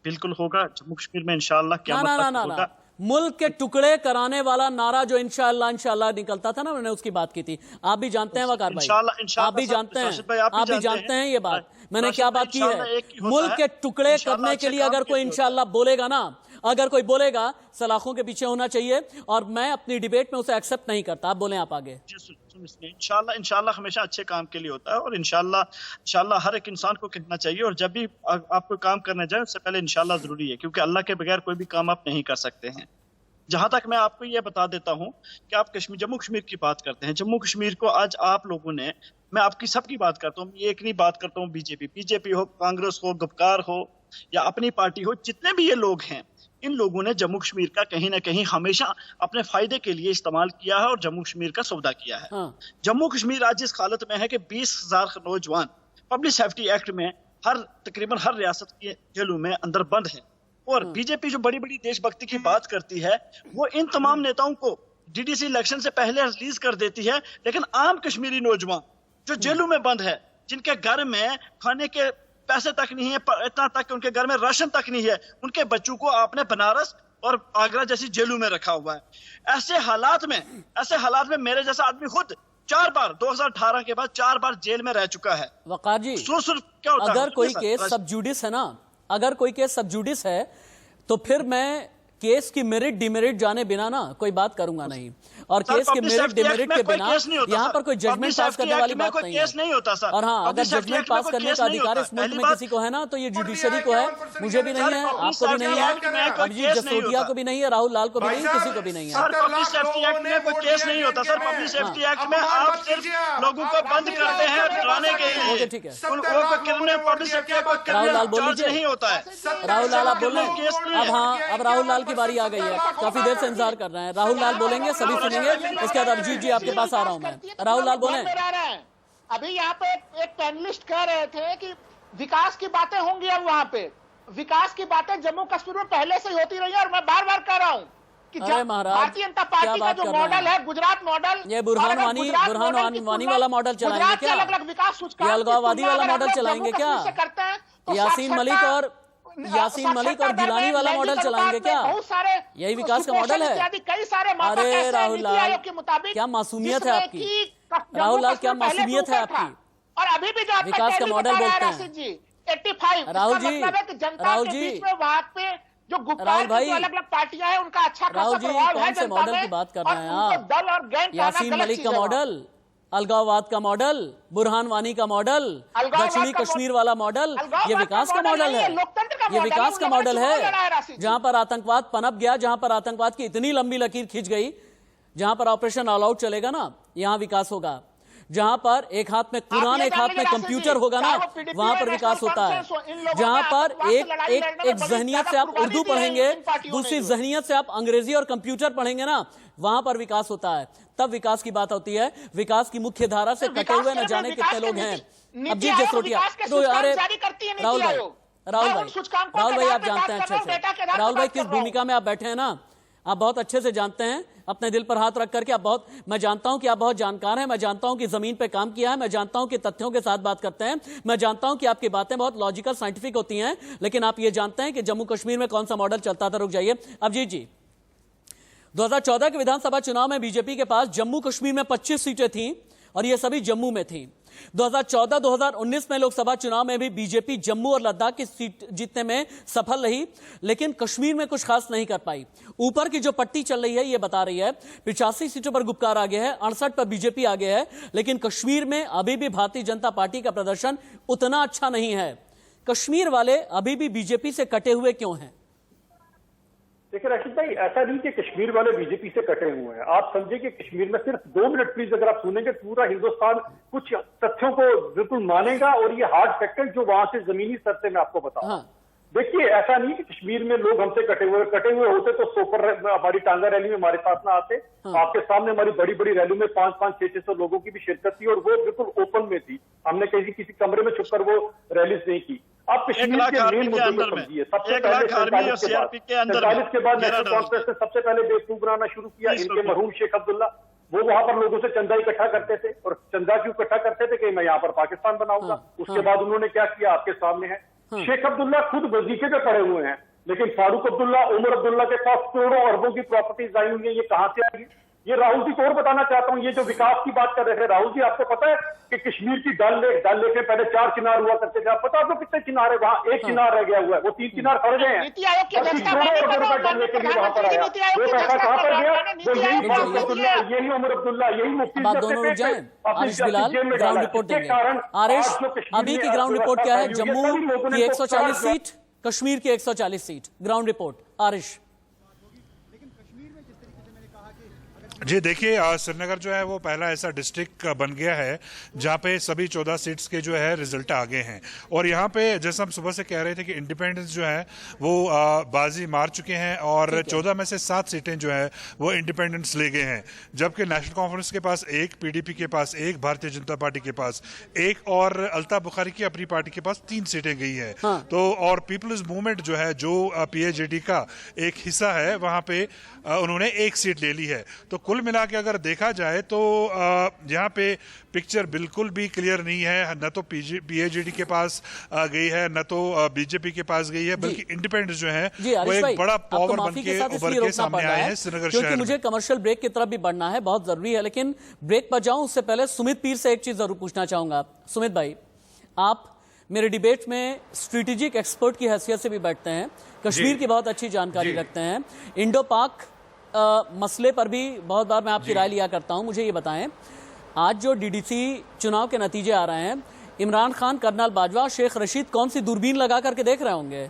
बिल्कुल होगा। जम्मू कश्मीर में इंशाल्लाह क्या होगा? मुल्क के टुकड़े कराने वाला नारा जो इंशाल्लाह इंशाल्लाह निकलता था ना, मैंने उसकी बात की थी। आप भी जानते हैं वकार भाई, आप भी जानते हैं, आप भी जानते हैं ये बात। मैंने क्या बात की है? मुल्क के टुकड़े करने के लिए अगर कोई इंशाल्लाह बोलेगा ना, अगर कोई बोलेगा, सलाखों के पीछे होना चाहिए, और मैं अपनी डिबेट में उसे एक्सेप्ट नहीं करता। आप बोलें, आप आगे। इंशाल्लाह इंशाल्लाह हमेशा अच्छे काम के लिए होता है, और इंशाल्लाह हर एक इंसान को कहना चाहिए, और जब भी आप कोई काम करने जाए उससे पहले इंशाल्लाह जरूरी है, क्योंकि अल्लाह के बगैर कोई भी काम आप नहीं कर सकते हैं। जहां तक मैं आपको ये बता देता हूं कि आप जम्मू कश्मीर की बात करते हैं, जम्मू कश्मीर को आज आप लोगों ने, मैं आपकी सबकी बात करता हूँ, ये एक नहीं बात करता हूँ बीजेपी हो, कांग्रेस हो, गुपकार हो, या अपनी पार्टी हो, जितने भी ये लोग हैं, इन लोगों ने जम्मू कश्मीर का कहीं ना कहीं हमेशा अपने फायदे के लिए इस्तेमाल किया है और जम्मू कश्मीर का सौदा किया है। जम्मू कश्मीर आज इस हालत में है कि 20,000 नौजवान पब्लिक सेफ्टी एक्ट में तकरीबन हर रियासत के जेलों में अंदर बंद है, और बीजेपी जो बड़ी बड़ी देशभक्ति की बात करती है, वो इन तमाम नेताओं को डीडीसी इलेक्शन से पहले रिलीज कर देती है, लेकिन आम कश्मीरी नौजवान जो जेलों में बंद है, जिनके घर में खाने के पैसे तक नहीं है, इतना तक उनके घर में राशन तक नहीं है, उनके बच्चों को आपने बनारस और आगरा जैसी जेलों में रखा हुआ है। ऐसे हालात में मेरे जैसा आदमी खुद 4 बार 2018 के बाद 4 बार जेल में रह चुका है। वकार जी, क्या होता अगर कोई केस सब जुडिस है ना, अगर कोई केस सब जुडिस है, तो फिर मैं केस की मेरिट डिमेरिट जाने बिना ना कोई बात करूंगा नहीं, और केस के मेरिट डिमेरिट के बिना यहाँ पर कोई जजमेंट पास करने वाली बात नहीं है। और हाँ, अगर जजमेंट पास करने का अधिकार इस मुल्क में किसी को है ना, तो ये जुडिशरी को है, मुझे भी नहीं है, आपको भी नहीं है, अभिजीत जसोदिया को भी नहीं है, राहुल लाल को भी नहीं, किसी को भी नहीं है। पब्लिक सेफ्टी एक्ट में कोई केस नहीं होता सर। पब्लिक सेफ्टी एक्ट में आप सिर्फ लोगों को बंद करते हैं डराने के लिए। ठीक है, पब्लिक सेफ्टी एक्ट राहुल लाल बोल लीजिए, नहीं होता है। राहुल लाल आप बोल रहे हैं। अब हाँ, अब राहुल लाल की बारी आ गई है, काफी देर से इंतजार कर रहे हैं। राहुल लाल बोलेंगे, सभी सुनेंगे, इसके बाद अभिजीत जी आपके पास आ रहा हूं मैं। राहुल लाल बोले। अभी यहाँ पे एक पैनलिस्ट कह रहे थे कि विकास की बातें होंगी, अब वहाँ पे विकास की बातें जम्मू कश्मीर में पहले से ही होती रही है, और मैं बार बार कह रहा हूँ कि भारतीय जनता पार्टी का जो मॉडल है, गुजरात मॉडल, ये बुरहान वानी वाला मॉडल चलाएंगे क्या? अलग अलग विकास सूचकांक, अलगाववादी वाला मॉडल चलाएंगे क्या? यासीन मलिक और गिलानी वाला मॉडल चलाएंगे क्या? यही विकास का मॉडल है? कई सारे अरे राहुल लाल, क्या मासूमियत है आपकी? राहुल लाल, क्या मासूमियत है आपकी? और अभी भी जो विकास का मॉडल बोलते हैं 85, राहुल जी, राहुल जी, वहाँ पे जो राहुल भाई, अलग अलग पार्टियां हैं, उनका अच्छा राहुल जी, कौन से मॉडल की बात कर रहे हैं आप? दल और गैंग, यासीन मलिक का मॉडल, अलगाववाद का मॉडल, बुरहान वानी का मॉडल, दक्षिणी कश्मीर वाला मॉडल, ये विकास का मॉडल है, ये विकास का मॉडल है। जहां पर आतंकवाद पनप गया, जहां पर आतंकवाद की इतनी लंबी लकीर खिंच गई, जहां पर ऑपरेशन ऑल आउट चलेगा ना, यहां विकास होगा। जहां पर एक हाथ में कुरान, एक हाथ में कंप्यूटर होगा ना, वहां पर विकास होता है। जहां पर एक जहनियत से आप उर्दू पढ़ेंगे, दूसरी जहनियत से आप अंग्रेजी और कंप्यूटर पढ़ेंगे ना, वहां पर विकास होता है। तब विकास की बात होती है। विकास की मुख्य धारा से कटे हुए न जाने कितने लोग हैं। अभिजीत जसरोटिया, तो अरे राहुल भाई आप जानते हैं अच्छे से, राहुल भाई किस भूमिका में आप बैठे हैं ना, आप बहुत अच्छे से जानते हैं, अपने दिल पर हाथ रख करके आप बहुत, मैं जानता हूं कि आप बहुत जानकार हैं, मैं जानता हूं कि जमीन पे काम किया है, मैं जानता हूं कि तथ्यों के साथ बात करते हैं, मैं जानता हूं कि आपकी बातें बहुत लॉजिकल साइंटिफिक होती हैं, लेकिन आप ये जानते हैं कि जम्मू कश्मीर में कौन सा मॉडल चलता था। रुक जाइए अभिजीत जी, 2014 के विधानसभा चुनाव में बीजेपी के पास जम्मू कश्मीर में 25 सीटें थीं और ये सभी जम्मू में थी। 2014-2019 में लोकसभा चुनाव में भी बीजेपी जम्मू और लद्दाख की सीट जीतने में सफल रही, लेकिन कश्मीर में कुछ खास नहीं कर पाई। ऊपर की जो पट्टी चल रही है ये बता रही है 85 सीटों पर गुपकार आगे है, 68 पर बीजेपी आगे है, लेकिन कश्मीर में अभी भी भारतीय जनता पार्टी का प्रदर्शन उतना अच्छा नहीं है। कश्मीर वाले अभी भी बीजेपी से कटे हुए क्यों हैं? देखिए राशिद भाई, ऐसा नहीं कि कश्मीर वाले बीजेपी से कटे हुए हैं। आप समझे कि कश्मीर में सिर्फ 2 मिनट प्लीज अगर आप सुनेंगे, पूरा हिंदुस्तान कुछ तथ्यों को बिल्कुल मानेगा और ये हार्ड फैक्टर जो वहां से जमीनी स्तर से मैं आपको बताऊं। हाँ। देखिए, ऐसा नहीं कि कश्मीर में लोग हमसे कटे हुए होते तो सोपर हमारी टांगा रैली में हमारे साथ ना आते। हाँ। आपके सामने हमारी बड़ी बड़ी रैली में 500, 600 लोगों की भी शिरकत थी और वो बिल्कुल ओपन में थी। हमने किसी कमरे में छुपकर वो रैलीज नहीं की। आप कश्मीर के मेन मुद्दे को समझिए। सबसे पहले 47 के बाद नेशनल कॉन्फ्रेंस ने सबसे पहले बेवकूफ बनाना शुरू किया, इनके मरहूम शेख अब्दुल्ला। वो वहां पर लोगों से चंदा इकट्ठा करते थे, और चंदा क्यों इकट्ठा करते थे कि मैं यहाँ पर पाकिस्तान बनाऊंगा। उसके बाद उन्होंने क्या किया आपके सामने है। शेख अब्दुल्ला खुद वजीफे पे पड़े हुए हैं, लेकिन फारूक अब्दुल्ला, उमर अब्दुल्ला के पास करोड़ों अरबों की प्रॉपर्टीज आई हुई है, ये कहां से आएगी। ये राहुल जी को और बताना चाहता हूं, ये जो विकास की बात कर रहे थे राहुल जी, आपको पता है कि कश्मीर की डल लेक में पहले 4 चिनार हुआ करते थे, आप पता आपको कितने चिनार है वहां? 1 चिनार रह गया हुआ है, वो 3 चिनार फड़ गए हैं। नीति आयोग की अध्यक्षता में डल लेक के लिए वहां पर आया, वो पैसा कहां पर गया? वो यही फारूक अब्दुल्ला, यही उमर अब्दुल्ला, यही मुफ्ती आरिश बिलाल ग्राउंड रिपोर्ट देंगे। आरिश, अभी की ग्राउंड रिपोर्ट क्या है? जम्मू की 140 सीट, कश्मीर की 140 सीट, ग्राउंड रिपोर्ट आरिश। जी देखिए, श्रीनगर जो है वो पहला ऐसा डिस्ट्रिक्ट बन गया है जहाँ पे सभी 14 सीट्स के जो है रिजल्ट आ गए हैं, और यहाँ पे जैसे हम सुबह से कह रहे थे कि इंडिपेंडेंस जो है वो बाजी मार चुके हैं, और 14 में से 7 सीटें जो है वो इंडिपेंडेंस ले गए हैं, जबकि नेशनल कॉन्फ्रेंस के पास 1, पीडीपी के पास 1, भारतीय जनता पार्टी के पास 1, और अल्ताफ बुखारी की अपनी पार्टी के पास 3 सीटें गई है। तो और पीपल्स मूवमेंट जो है, जो पीएजेडी का एक हिस्सा है, वहां पे उन्होंने 1 सीट ले ली है। तो कुल मिला के अगर देखा जाए तो यहाँ पे पिक्चर बिल्कुल भी क्लियर नहीं है, न तो पीएजेडी के पास गई है, न तो बीजेपी के पास गई है, बल्कि इंडिपेंडेंस जो है वो एक बड़ा पावर बन के उभर के सामने आए हैं श्रीनगर शहर में। मुझे कमर्शियल ब्रेक की तरफ भी बढ़ना है, बहुत जरूरी है, लेकिन ब्रेक पर जाऊं उससे पहले सुमित पीर से एक चीज जरूर पूछना चाहूंगा। सुमित भाई, आप मेरे डिबेट में स्ट्रेटेजिक एक्सपर्ट की हैसियत से भी बैठते हैं, कश्मीर की बहुत अच्छी जानकारी रखते हैं, इंडो पाक मसले पर भी बहुत बार मैं आपकी राय लिया करता हूं। मुझे ये बताएं, आज जो डीडीसी चुनाव के नतीजे आ रहे हैं, इमरान खान, कर्नल बाजवा, शेख रशीद कौन सी दूरबीन लगा करके देख रहे होंगे?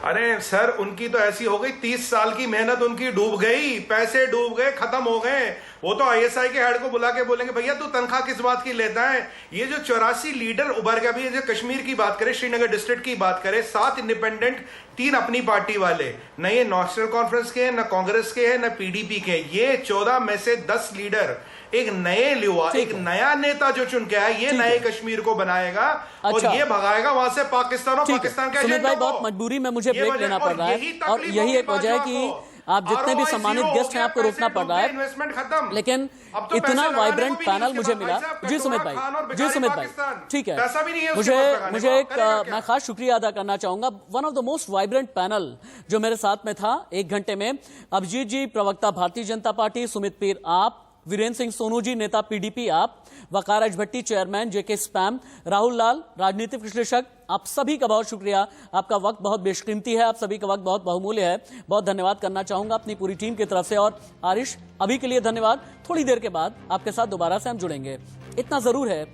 अरे सर, उनकी तो ऐसी हो गई, 30 साल की मेहनत उनकी डूब गई, पैसे डूब गए, खत्म हो गए। वो तो आईएसआई के हेड को बुला के बोलेंगे भैया तू तनख्वाह किस बात की लेता है। ये जो 84 लीडर उभर गया, अभी जो कश्मीर की बात करें, श्रीनगर डिस्ट्रिक्ट की बात करें, 7 इंडिपेंडेंट, 3 अपनी पार्टी वाले, न ये नेशनल कॉन्फ्रेंस के हैं, न कांग्रेस के हैं, न पीडीपी के। ये 14 में से 10 लीडर, एक नए युवा, एक नया नेता जो चुन के आया, ये नए कश्मीर को बनाएगा और ये भगाएगा वहां से पाकिस्तान और पाकिस्तान का एजेंडा। भाई, बहुत मजबूरी में मुझे ब्रेक लेना पड़ रहा है, और यही एक वजह है कि आप जितने भी सम्मानित गेस्ट हैं आपको रोकना पड़ रहा है, लेकिन इतना वाइब्रेंट पैनल मुझे मिला। जी सुमित भाई, जी सुमित भाई, ठीक है, मुझे एक मैं खास शुक्रिया अदा करना चाहूंगा। One of the most vibrant panel जो मेरे साथ में था 1 घंटे में, अभिजीत जी, प्रवक्ता भारतीय जनता पार्टी, सुमित पीर आप, वीरेंद्र सिंह सोनू जी, नेता पीडीपी आप, वकार एच भट्टी, चेयरमैन जेके स्पैम, राहुल लाल, राजनीतिक विश्लेषक, आप सभी का बहुत शुक्रिया। आपका वक्त बहुत बेशकीमती है, आप सभी का वक्त बहुत बहुमूल्य है, बहुत धन्यवाद करना चाहूंगा अपनी पूरी टीम की तरफ से। और आरिश, अभी के लिए धन्यवाद, थोड़ी देर के बाद आपके साथ दोबारा से हम जुड़ेंगे। इतना जरूर है,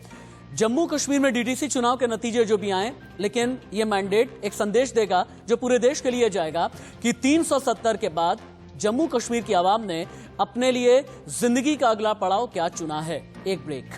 जम्मू कश्मीर में डीडीसी चुनाव के नतीजे जो भी आए, लेकिन यह मैंडेट एक संदेश देगा जो पूरे देश के लिए जाएगा कि 370 के बाद जम्मू कश्मीर की आवाम ने अपने लिए जिंदगी का अगला पड़ाव क्या चुना है। एक ब्रेक।